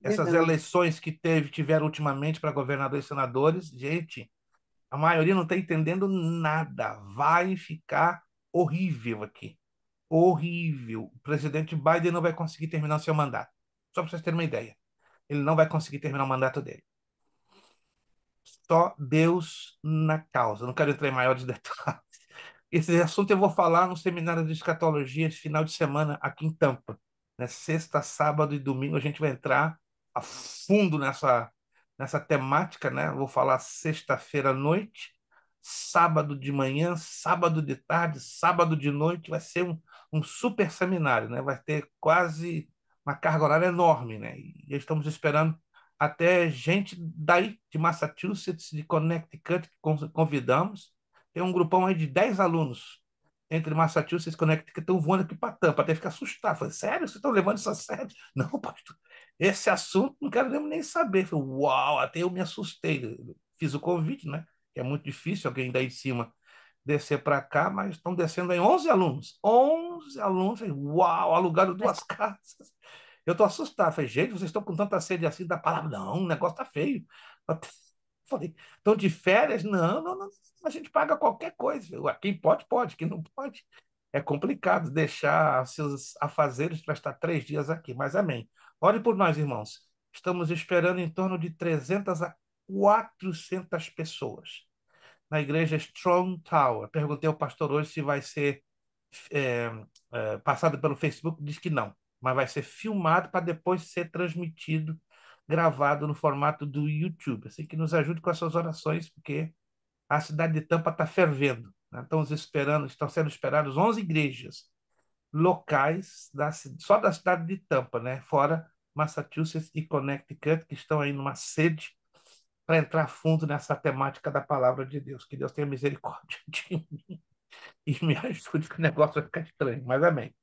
Essas Verdade. eleições que tiveram ultimamente para governadores e senadores, gente, a maioria não está entendendo nada. Vai ficar horrível aqui. Horrível. O presidente Biden não vai conseguir terminar o seu mandato. Só para vocês terem uma ideia. Ele não vai conseguir terminar o mandato dele. Só Deus na causa. Não quero entrar em maiores detalhes. Esse assunto eu vou falar no seminário de escatologia esse final de semana aqui em Tampa. Sexta, sábado e domingo a gente vai entrar a fundo nessa temática, né? Vou falar sexta-feira à noite, sábado de manhã, sábado de tarde, sábado de noite. Vai ser um super seminário, né? Vai ter quase uma carga horária enorme, né? E estamos esperando até gente daí de Massachusetts, de Connecticut, que convidamos. Tem um grupão aí de 10 alunos entre Massachusetts e Connecticut que estão voando aqui para Tampa, até ficar assustado. Falei, sério? Vocês estão levando isso a sério? Não, pastor. Esse assunto não quero nem saber. Falei, uau, até eu me assustei. Fiz o convite, né? Que é muito difícil alguém daí de cima descer para cá, mas estão descendo aí 11 alunos. 11 alunos. Falei, uau, alugaram 2 casas. Eu estou assustado. Falei, gente, vocês estão com tanta sede assim da palavra? Não, o negócio está feio. Falei, estão de férias? Não, não, não. A gente paga qualquer coisa. Quem pode, pode. Quem não pode. É complicado deixar seus afazeres para estar 3 dias aqui, mas amém. Ore por nós, irmãos. Estamos esperando em torno de 300 a 400 pessoas na igreja Strong Tower. Perguntei ao pastor hoje se vai ser é, passado pelo Facebook, diz que não, mas vai ser filmado para depois ser transmitido, gravado no formato do YouTube. Assim que nos ajude com as suas orações, porque a cidade de Tampa está fervendo. Né? Estão sendo esperados 11 igrejas locais só da cidade de Tampa, né? Fora Massachusetts e Connecticut, que estão aí numa sede para entrar fundo nessa temática da palavra de Deus. Que Deus tenha misericórdia de mim e me ajude, que o negócio vai ficar estranho, mas amém.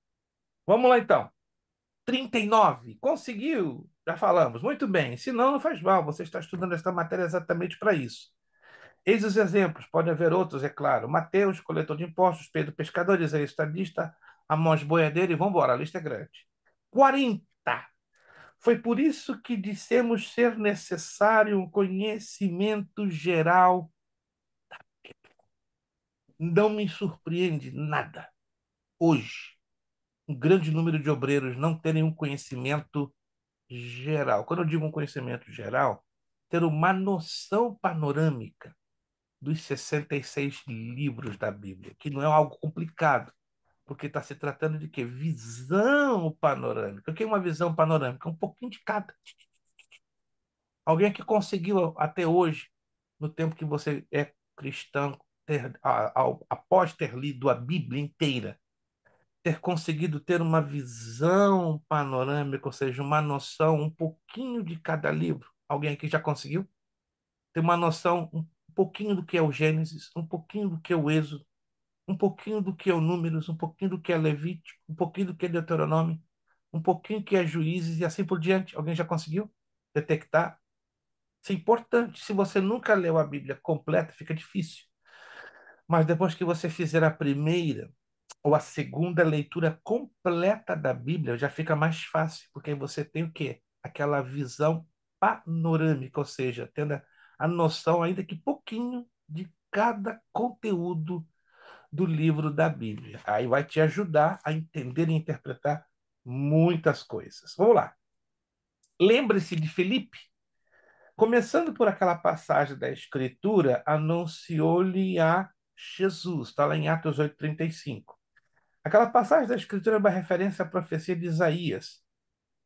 Vamos lá então. 39. Conseguiu? Já falamos. Muito bem. Se não, não faz mal. Você está estudando esta matéria exatamente para isso. Eis os exemplos, pode haver outros, é claro. Mateus, coletor de impostos, Pedro, pescador, Isaías, estadista, Amós, boiadeiro, e vamos embora, a lista é grande. 40. Foi por isso que dissemos ser necessário um conhecimento geral. Não me surpreende nada. Hoje, um grande número de obreiros não terem um conhecimento geral. Quando eu digo um conhecimento geral, ter uma noção panorâmica dos 66 livros da Bíblia, que não é algo complicado, porque está se tratando de quê? Visão panorâmica. O que é uma visão panorâmica? Um pouquinho de cada. Alguém que conseguiu até hoje, no tempo que você é cristão, após ter lido a Bíblia inteira, ter conseguido ter uma visão panorâmica, ou seja, uma noção um pouquinho de cada livro. Alguém aqui já conseguiu? Ter uma noção um pouquinho do que é o Gênesis, um pouquinho do que é o Êxodo, um pouquinho do que é o Números, um pouquinho do que é Levítico, um pouquinho do que é Deuteronômio, um pouquinho do que é Juízes e assim por diante. Alguém já conseguiu detectar? Isso é importante. Se você nunca leu a Bíblia completa, fica difícil. Mas depois que você fizer a primeira ou a segunda leitura completa da Bíblia, já fica mais fácil, porque aí você tem o quê? Aquela visão panorâmica, ou seja, tendo a noção, ainda que pouquinho, de cada conteúdo do livro da Bíblia. Aí vai te ajudar a entender e interpretar muitas coisas. Vamos lá. Lembre-se de Filipe. Começando por aquela passagem da Escritura, anunciou-lhe a Jesus. Está lá em Atos 8:35. Aquela passagem da Escritura é uma referência à profecia de Isaías,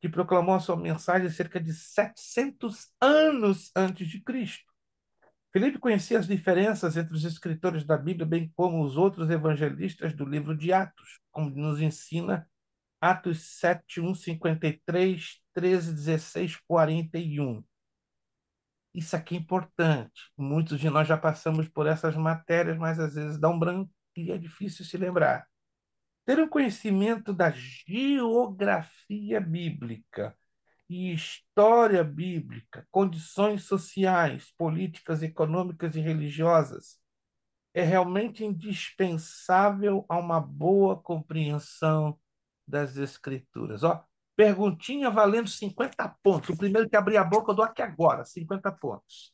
que proclamou a sua mensagem cerca de 700 anos antes de Cristo. Filipe conhecia as diferenças entre os escritores da Bíblia, bem como os outros evangelistas do livro de Atos, como nos ensina Atos 7, 1, 53, 13, 16, 41. Isso aqui é importante. Muitos de nós já passamos por essas matérias, mas às vezes dá um branco e é difícil se lembrar. Ter um conhecimento da geografia bíblica e história bíblica, condições sociais, políticas, econômicas e religiosas é realmente indispensável a uma boa compreensão das Escrituras. Ó, perguntinha valendo 50 pontos. O primeiro que abrir a boca eu dou aqui agora, 50 pontos.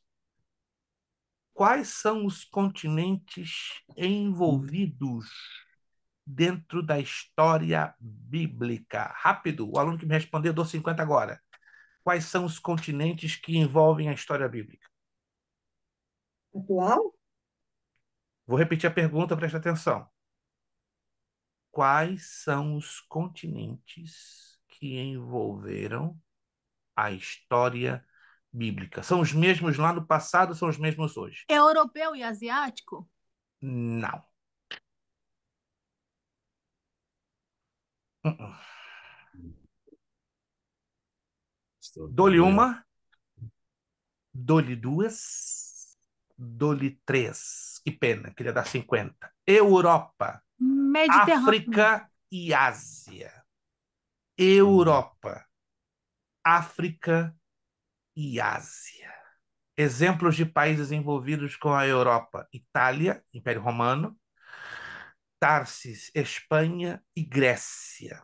Quais são os continentes envolvidos dentro da história bíblica? Rápido, o aluno que me respondeu, eu dou 50 agora. Quais são os continentes que envolvem a história bíblica? Atual? Vou repetir a pergunta, preste atenção. Quais são os continentes que envolveram a história bíblica. São os mesmos lá no passado, são os mesmos hoje. É europeu e asiático? Não. Uh-uh. Dou-lhe uma, dou-lhe duas, dou-lhe três. Que pena, queria dar 50. Europa, Mediterrâneo. África e Ásia. Europa, África e Ásia. Exemplos de países envolvidos com a Europa: Itália, Império Romano, Tarsis, Espanha e Grécia.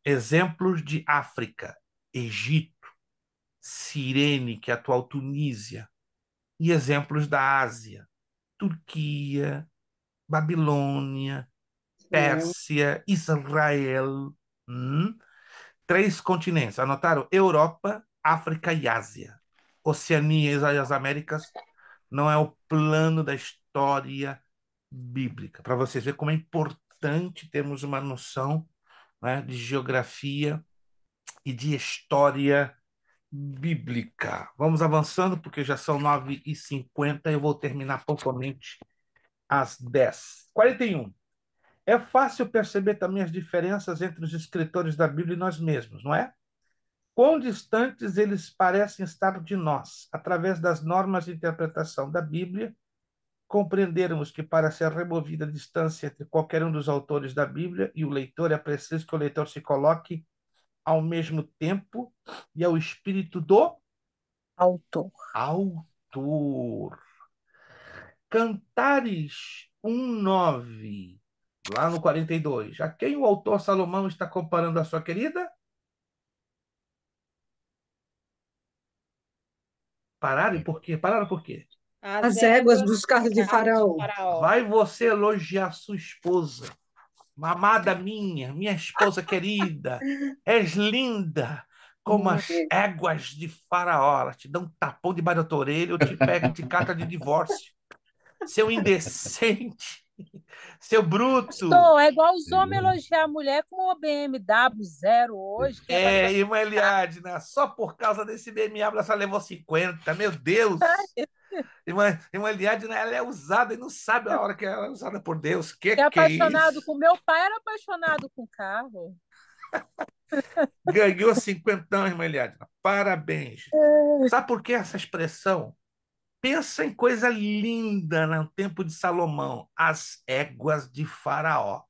Exemplos de África: Egito, Cirene, que é a atual Tunísia. E exemplos da Ásia: Turquia, Babilônia, Pérsia, Israel. Três continentes. Anotaram? Europa, África e Ásia. Oceania e as Américas não é o plano da história bíblica. Para vocês verem como é importante termos uma noção, né, de geografia e de história bíblica. Vamos avançando, porque já são 9h50 e eu vou terminar pontualmente às 10h41. É fácil perceber também as diferenças entre os escritores da Bíblia e nós mesmos, não é? Quão distantes eles parecem estar de nós. Através das normas de interpretação da Bíblia, compreendermos que para ser removida a distância entre qualquer um dos autores da Bíblia e o leitor, é preciso que o leitor se coloque ao mesmo tempo e ao espírito do Autor. autor. Cantares 1:9, lá no 42. A quem o autor Salomão está comparando a sua querida? Pararam por quê? Pararam por quê? As éguas dos carros de Faraó. Vai você elogiar sua esposa, amada minha esposa querida, és linda como as éguas de Faraó. Ela te dá um tapão debaixo da tua orelha, eu te pego e te carta de divórcio. Seu indecente, seu bruto. É igual os homens elogiar a mulher com uma BMW zero hoje. Irmã Eliadna, só por causa desse BMW ela só levou 50, meu Deus. Irmã Eliadna, ela é usada e não sabe a hora que ela é usada por Deus. Que é apaixonado isso? com meu pai, era apaixonado com carro. Ganhou 50, irmã Eliadna. Parabéns. Sabe por que essa expressão? Pensa em coisa linda no tempo de Salomão, as éguas de Faraó.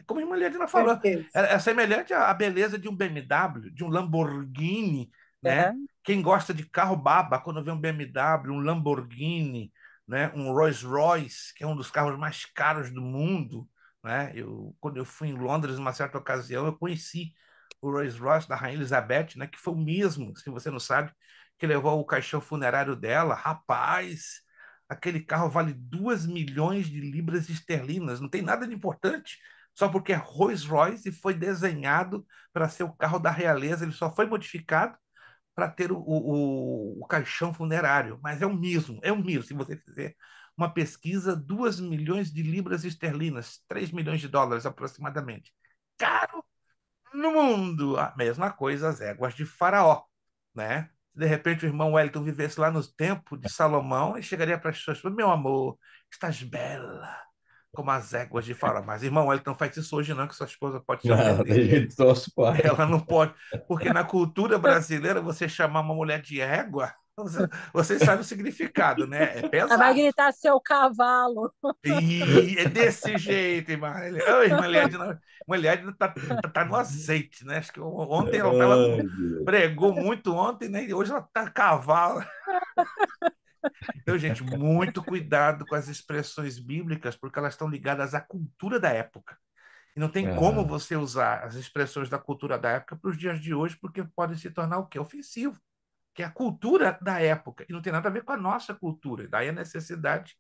Como a irmã Eliadna falou, é semelhante à beleza de um BMW, de um Lamborghini, né? Quem gosta de carro baba quando vê um BMW, um Lamborghini, né? Um Rolls Royce, que é um dos carros mais caros do mundo, né? Quando eu fui em Londres, numa certa ocasião, eu conheci o Rolls Royce da Rainha Elizabeth, né? Que foi o mesmo, se você não sabe, que levou o caixão funerário dela. Rapaz, aquele carro vale 2 milhões de libras esterlinas, não tem nada de importante, só porque é Rolls Royce e foi desenhado para ser o carro da realeza, ele só foi modificado para ter o caixão funerário, mas é o mesmo, se você fizer uma pesquisa, 2 milhões de libras esterlinas, 3 milhões de dólares aproximadamente. Caro no mundo. A mesma coisa as éguas de Faraó, né? Se de repente o irmão Wellington vivesse lá no tempo de Salomão, ele chegaria para as pessoas e falaria: meu amor, estás bela como as éguas de Faraó. Mas, irmão Wellington, não faz isso hoje não, que sua esposa pode se Não, tem ofender. gente nosso pai. Ela não pode, porque na cultura brasileira, você chamar uma mulher de égua, você sabe o significado, né? É Ela pesado. vai gritar seu cavalo. E é desse jeito, irmã. Irmã Eliade tá no azeite, né? Acho que ontem ela pregou muito ontem, né? E hoje ela tá cavalo. Então, gente, muito cuidado com as expressões bíblicas, porque elas estão ligadas à cultura da época. E não tem como você usar as expressões da cultura da época para os dias de hoje, porque podem se tornar o quê? Ofensivo. Que é a cultura da época. E não tem nada a ver com a nossa cultura. Daí a necessidade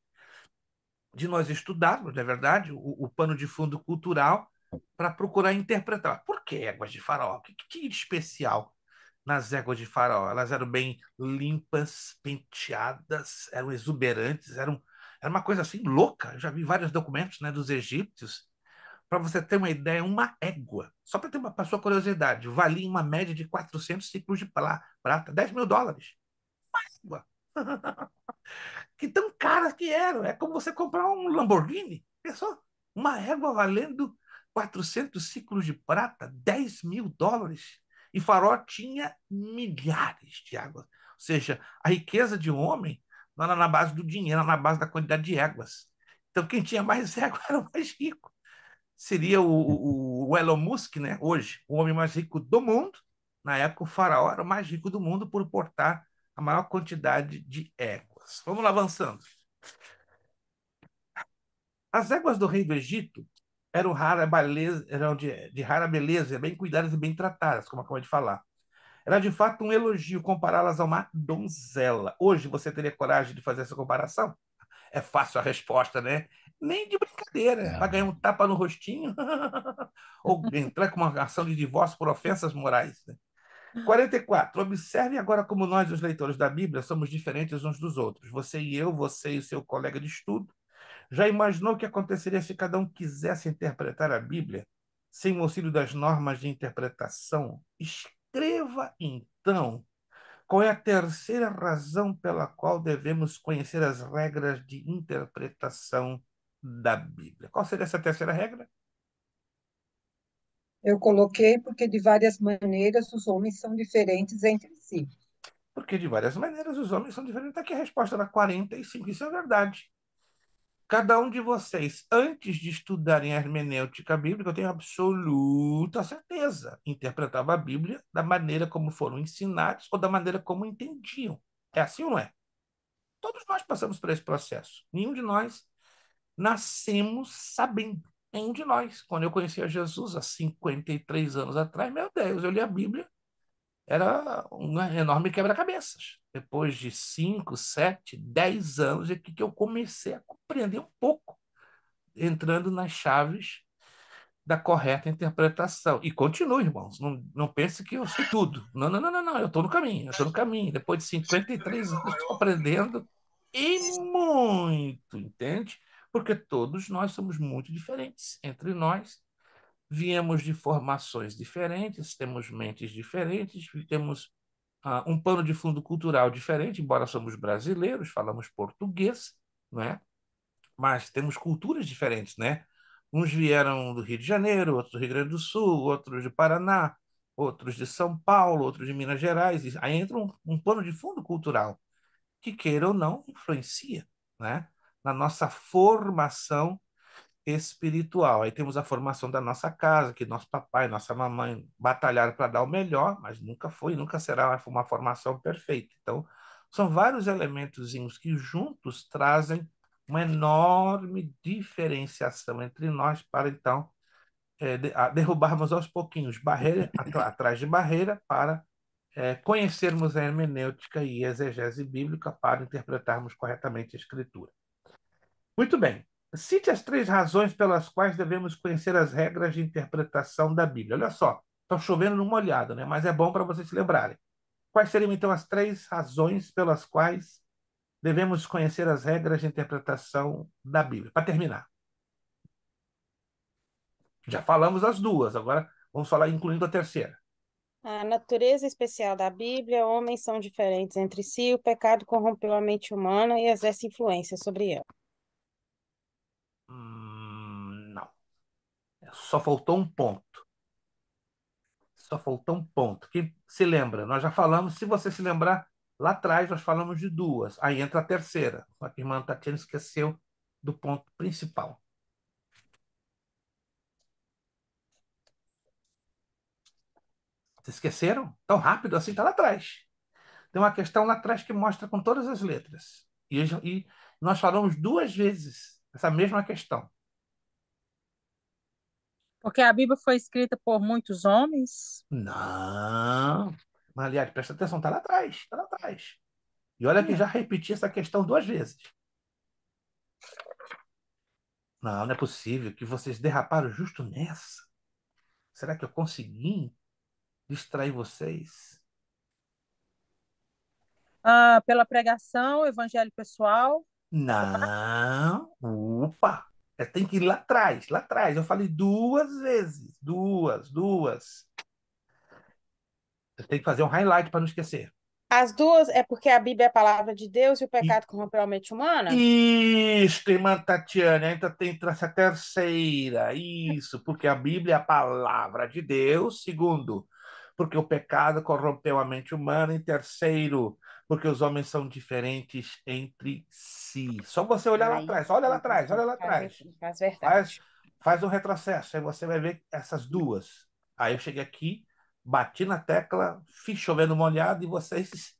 de nós estudarmos, não é verdade, o pano de fundo cultural para procurar interpretar. Por que éguas de Faraó? O que tinha de especial nas éguas de Faraó? Elas eram bem limpas, penteadas, eram exuberantes, era uma coisa assim louca. Eu já vi vários documentos, né, dos egípcios. Para você ter uma ideia, uma égua, só para ter uma sua curiosidade, valia uma média de 400 ciclos de prata, 10 mil dólares. égua. Que tão caras que eram. É como você comprar um Lamborghini. Pensou? Uma égua valendo 400 ciclos de prata, US$ 10.000. E Faraó tinha milhares de águas. Ou seja, a riqueza de um homem não era na base do dinheiro, era na base da quantidade de éguas. Então, quem tinha mais égua era o mais rico. Seria o Elon Musk, né? Hoje, o homem mais rico do mundo. Na época, o faraó era o mais rico do mundo por portar a maior quantidade de éguas. Vamos lá avançando. As éguas do rei do Egito eram de rara beleza, bem cuidadas e bem tratadas, como acabei de falar. Era de fato um elogio compará-las a uma donzela. Hoje você teria coragem de fazer essa comparação? É fácil a resposta, né? Nem de brincadeira. Vai ganhar um tapa no rostinho ou entrar com uma ação de divórcio por ofensas morais. Né? 44. Observe agora como nós, os leitores da Bíblia, somos diferentes uns dos outros. Você e eu, você e o seu colega de estudo. Já imaginou o que aconteceria se cada um quisesse interpretar a Bíblia sem o auxílio das normas de interpretação? Escreva, então, qual é a terceira razão pela qual devemos conhecer as regras de interpretação da Bíblia? Qual seria essa terceira regra? Eu coloquei porque de várias maneiras os homens são diferentes entre si. Porque, de várias maneiras, os homens são diferentes. Está aqui a resposta da 45. Isso é verdade. Cada um de vocês, antes de estudarem a hermenêutica bíblica, eu tenho absoluta certeza, interpretava a Bíblia da maneira como foram ensinados ou da maneira como entendiam. É assim ou não é? Todos nós passamos por esse processo. Nenhum de nós nascemos sabendo. Nenhum de nós. Quando eu conheci a Jesus há 53 anos atrás, meu Deus, eu li a Bíblia, era um enorme quebra-cabeças. Depois de 5, 7, 10 anos é que eu comecei a compreender um pouco, entrando nas chaves da correta interpretação. E continuo, irmãos. Não pense que eu sei tudo. Não, não, não, não, não. Eu estou no caminho, eu estou no caminho. Depois de 53 anos, estou aprendendo e muito, entende? Porque todos nós somos muito diferentes. Entre nós, viemos de formações diferentes, temos mentes diferentes, temos um pano de fundo cultural diferente, embora somos brasileiros, falamos português, não é? Mas temos culturas diferentes, né? Uns vieram do Rio de Janeiro, outros do Rio Grande do Sul, outros do Paraná, outros de São Paulo, outros de Minas Gerais. E aí entra um pano de fundo cultural, que queira ou não, influencia, né? Na nossa formação espiritual. Aí temos a formação da nossa casa, que nosso papai, nossa mamãe batalharam para dar o melhor, mas nunca foi, nunca será uma formação perfeita. Então, são vários elementos que juntos trazem uma enorme diferenciação entre nós para então derrubarmos aos pouquinhos barreira atrás de barreira para conhecermos a hermenêutica e a exegese bíblica para interpretarmos corretamente a Escritura. Muito bem. Cite as 3 razões pelas quais devemos conhecer as regras de interpretação da Bíblia. Olha só, estão chovendo numa olhada, né? Mas é bom para vocês se lembrarem. Quais seriam, então, as 3 razões pelas quais devemos conhecer as regras de interpretação da Bíblia? Para terminar. Já falamos as 2, agora vamos falar incluindo a terceira. A natureza especial da Bíblia, homens são diferentes entre si, o pecado corrompeu a mente humana e exerce influência sobre ela. Não. Só faltou um ponto. Só faltou um ponto. Quem se lembra? Nós já falamos, se você se lembrar, lá atrás nós falamos de 2. Aí entra a terceira. Só que a irmã Tatiana esqueceu do ponto principal. Vocês esqueceram? Tão rápido assim, está lá atrás. Tem uma questão lá atrás que mostra com todas as letras. E nós falamos 2 vezes essa mesma questão. Porque a Bíblia foi escrita por muitos homens. Não. Mas, aliás, presta atenção, está lá atrás. Está lá atrás. E olha que já repeti essa questão 2 vezes. Não, não é possível que vocês derraparam justo nessa. Será que eu consegui distrair vocês? Pela pregação, evangelho pessoal. Não. Opa! Tem que ir lá atrás, lá atrás. Eu falei 2 vezes. Duas. Você tem que fazer um highlight para não esquecer. As duas é porque a Bíblia é a palavra de Deus e o E pecado corrompeu a mente humana? Isto, irmã Tatiane, ainda tem essa terceira. Isso, porque a Bíblia é a palavra de Deus. Segundo, porque o pecado corrompeu a mente humana. E terceiro, porque os homens são diferentes entre si. Só você olhar lá Aí atrás, olha lá sim, atrás, olha lá atrás. faz Faz, verdade. faz um retrocesso, aí você vai ver essas duas. Aí eu cheguei aqui, bati na tecla, fiz chovendo molhado e vocês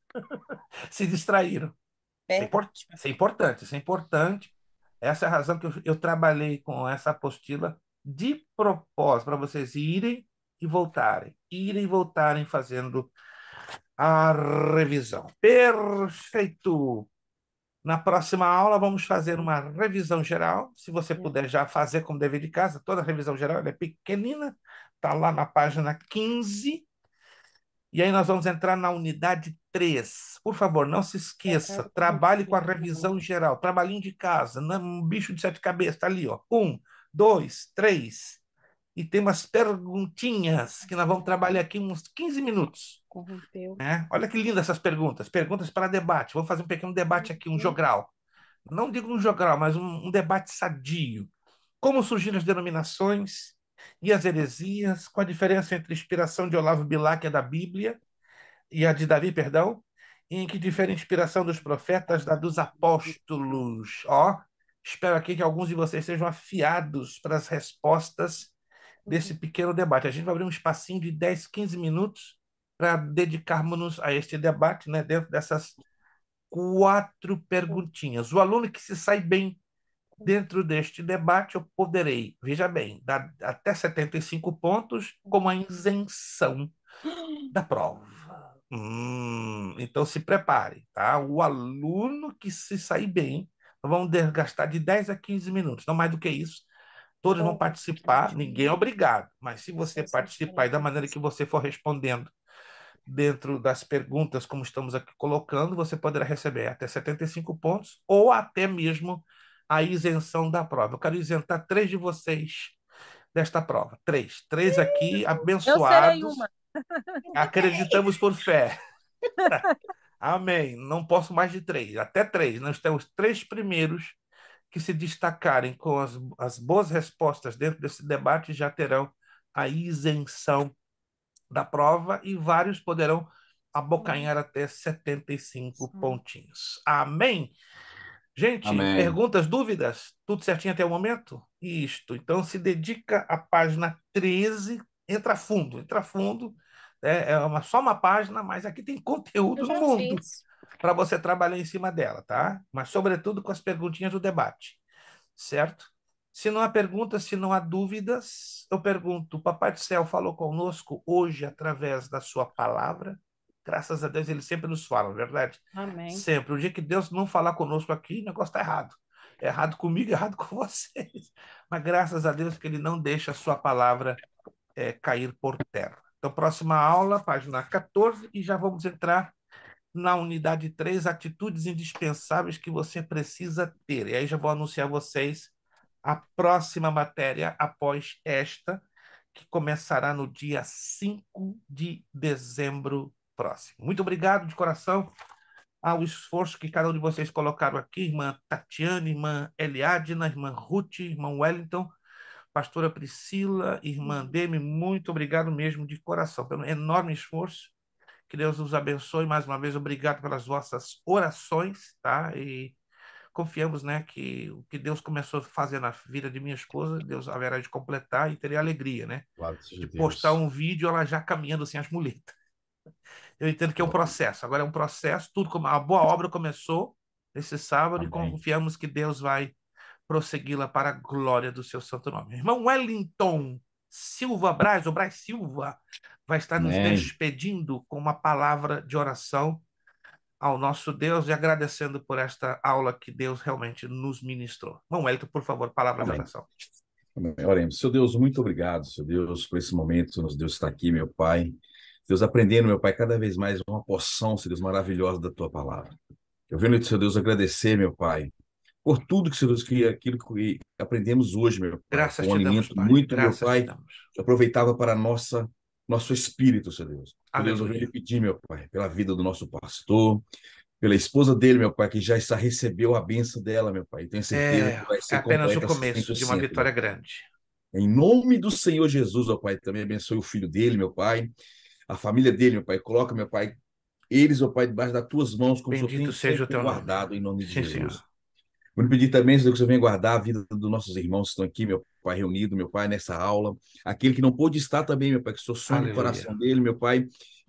se distraíram. Verdade. Isso é importante, isso é importante. Essa é a razão que eu trabalhei com essa apostila de propósito, para vocês irem e voltarem fazendo a revisão. Perfeito! Na próxima aula, vamos fazer uma revisão geral. Se você puder já fazer como dever de casa, toda a revisão geral ela é pequenina, está lá na página 15. E aí nós vamos entrar na unidade 3. Por favor, não se esqueça, Pecado trabalhe com a corrompeu. revisão geral, trabalhinho de casa, um bicho de sete cabeças, está ali, ó. 1, 2, 3. E tem umas perguntinhas que nós vamos trabalhar aqui uns 15 minutos. Corrompeu. Né? Olha que lindas essas perguntas. Perguntas para debate. Vamos fazer um pequeno debate aqui, um jogral. Não digo um jogral, mas um debate sadio. Como surgiram as denominações e as heresias? Qual a diferença entre a inspiração de Olavo Bilac, e a da Bíblia, e a de Davi, perdão? E em que difere a inspiração dos profetas da dos apóstolos? Ó, espero aqui que alguns de vocês sejam afiados para as respostas desse pequeno debate. A gente vai abrir um espacinho de 10, 15 minutos para dedicarmos-nos a este debate, né, dentro dessas 4 perguntinhas. O aluno que se sai bem dentro deste debate, eu poderei, veja bem, dar até 75 pontos como a isenção da prova. Então se prepare, tá? O aluno que se sair bem, nós vamos gastar de 10 a 15 minutos, não mais do que isso. Todos vão participar, ninguém é obrigado, mas se você participar e da maneira que você for respondendo dentro das perguntas, como estamos aqui colocando, você poderá receber até 75 pontos ou até mesmo a isenção da prova. Eu quero isentar 3 de vocês desta prova. Três aqui, Eu serei abençoados. uma. Acreditamos por fé. Amém. Não posso mais de 3, até 3. Nós temos 3 primeiros que se destacarem com as boas respostas dentro desse debate já terão a isenção da prova e vários poderão abocanhar até 75 pontinhos. Amém? Gente, Amém. perguntas, dúvidas? Tudo certinho até o momento? Isto. Então se dedica à página 13, entra fundo. Só uma página, mas aqui tem Eu conteúdo no já mundo fiz. para você trabalhar em cima dela, tá? Mas, sobretudo, com as perguntinhas do debate, certo? Se não há perguntas, se não há dúvidas, eu pergunto: o Papai do Céu falou conosco hoje através da sua palavra? Graças a Deus, ele sempre nos fala, não é verdade? Amém. Sempre. O dia que Deus não falar conosco aqui, o negócio está errado. Errado comigo, errado com vocês. Mas graças a Deus que ele não deixa a sua palavra cair por terra. Então, próxima aula, página 14, e já vamos entrar na unidade 3, atitudes indispensáveis que você precisa ter. E aí já vou anunciar a vocês a próxima matéria após esta, que começará no dia 5 de dezembro próximo. Muito obrigado de coração ao esforço que cada um de vocês colocaram aqui, irmã Tatiane, irmã Eliadna, irmã Ruth, irmão Wellington, pastora Priscila, irmã Demi, muito obrigado mesmo de coração pelo enorme esforço. Que Deus os abençoe mais uma vez. Obrigado pelas vossas orações, tá? E confiamos, né, que o que Deus começou a fazer na vida de minha esposa, Deus haverá de completar e terei alegria, né? Glória seja De postar Deus. um vídeo ela já caminhando sem as muletas. Eu entendo que é um processo. Agora é um processo, tudo como a boa obra começou esse sábado e Amém. confiamos que Deus vai prossegui-la para a glória do seu santo nome. Irmão Wellington Silva Braz, ou Braz Silva, vai estar nos Amém. despedindo com uma palavra de oração ao nosso Deus e agradecendo por esta aula que Deus realmente nos ministrou. Irmão Wellington, por favor, palavra de Amém. oração. Amém. Oremos. Seu Deus, muito obrigado, seu Deus, por esse momento, nos Deus está aqui, meu Pai. Deus, aprendendo, meu Pai, cada vez mais uma porção, seu Deus, maravilhosa da tua palavra. Eu venho, seu Deus, agradecer, meu Pai, por tudo que, seu Deus, que aquilo que aprendemos hoje, meu Pai. Graças Foi um te damos, alimento Pai. muito, meu Graças te Pai, damos. que aproveitava para a nossa nosso espírito, Senhor Deus. Meu Deus, eu venho lhe Aleluia. pedir, meu Pai, pela vida do nosso pastor, pela esposa dele, meu Pai, que já está recebeu a bênção dela, meu Pai. Tenho certeza que vai É ser apenas o completa começo de uma 100%, meu vitória Pai. grande. Em nome do Senhor Jesus, ó Pai, também abençoe o filho dele, meu Pai, a família dele, meu Pai. Coloca, meu Pai, eles, ó Pai, debaixo das tuas mãos, como o Senhor Bendito tem seja o sempre teu nome. guardado, em nome de Sim, Senhor. Jesus. Vou pedir também, Senhor, que o Senhor venha guardar a vida dos nossos irmãos que estão aqui, meu Pai, reunido, meu Pai, nessa aula. Aquele que não pôde estar também, meu Pai, que o Senhor sonde o Aleluia. coração dele, meu Pai.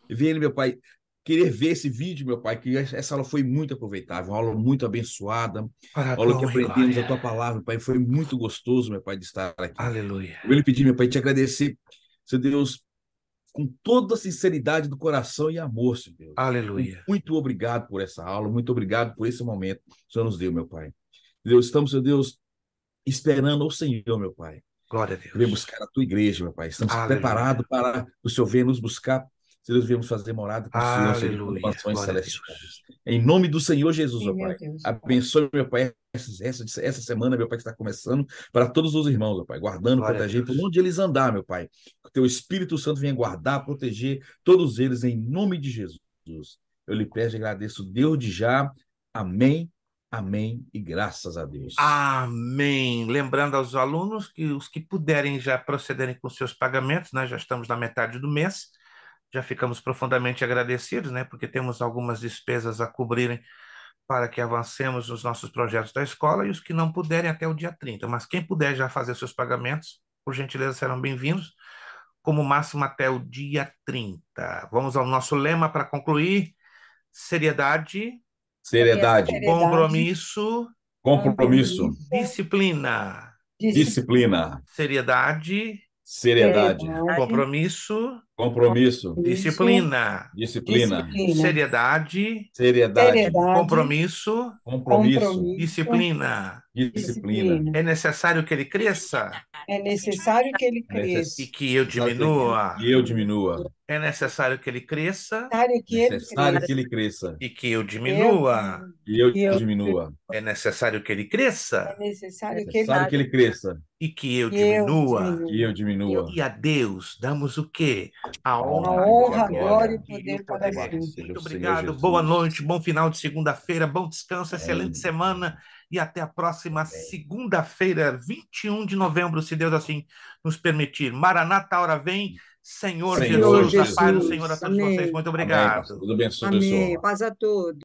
Vê ele, meu Pai, querer ver esse vídeo, meu Pai, que essa aula foi muito aproveitável, uma aula muito abençoada, Para a aula que tua honra e aprendemos a glória. tua palavra, meu Pai. Foi muito gostoso, meu Pai, de estar aqui. Aleluia. Eu vou lhe pedir, meu Pai, te agradecer, Senhor Deus, com toda a sinceridade do coração e amor, Senhor Deus. Aleluia. Muito obrigado por essa aula, muito obrigado por esse momento que o Senhor nos deu, meu Pai. Deus, estamos, Senhor Deus, esperando o Senhor, meu Pai. Glória a Vem Deus. buscar a tua igreja, meu Pai. Estamos Aleluia. preparados para o Senhor vir nos buscar. Se Deus viemos fazer morada com o Senhor, Senhor, com Aleluia. mansões Glória a celestiais. Deus. Em nome do Senhor Jesus, Sim, ó meu Pai. Deus. Abençoe, meu Pai, essa semana, meu Pai, que está começando, para todos os irmãos, ó Pai, guardando, Glória a protegendo, por Deus. onde eles andar, meu Pai. Que o teu Espírito Santo venha guardar, proteger todos eles, em nome de Jesus. Eu lhe peço e agradeço, Deus de já. Amém, amém e graças a Deus. Amém. Lembrando aos alunos que os que puderem já procederem com seus pagamentos, nós já estamos na metade do mês, já ficamos profundamente agradecidos, né? Porque temos algumas despesas a cobrirem para que avancemos nos nossos projetos da escola e os que não puderem até o dia 30. Mas quem puder já fazer seus pagamentos, por gentileza, serão bem-vindos, como máximo até o dia 30. Vamos ao nosso lema para concluir: seriedade, Seriedade, Seriedade, compromisso, compromisso, disciplina. disciplina, Seriedade, seriedade, compromisso, compromisso, disciplina. disciplina, Seriedade, seriedade, compromisso, compromisso, disciplina. disciplina. É necessário que ele cresça É necessário que ele É e cresça. que eu diminua. E eu diminua. É necessário que ele cresça Necessário que ele Necessário que cresça. ele cresça. e que eu diminua. E eu E eu- diminua. É necessário que ele cresça É necessário que ele Necessário que ele cresça. e que eu que eu diminua. diminua. E eu diminua. E a Deus damos o quê? A A honra, honra, a glória glória e o e poder o para poder. sempre. Seja Muito o Senhor obrigado, Jesus. boa noite, bom final de segunda-feira, bom descanso, excelente Amém. semana e até a próxima segunda-feira, 21 de novembro, se Deus assim nos permitir. Maranata, a hora vem, Senhor Senhor Jesus, a paz do Jesus. Senhor a todos Amém. vocês. Muito Amém, obrigado. pastor. Deus abençoe, Amém. pessoal. Paz a todos.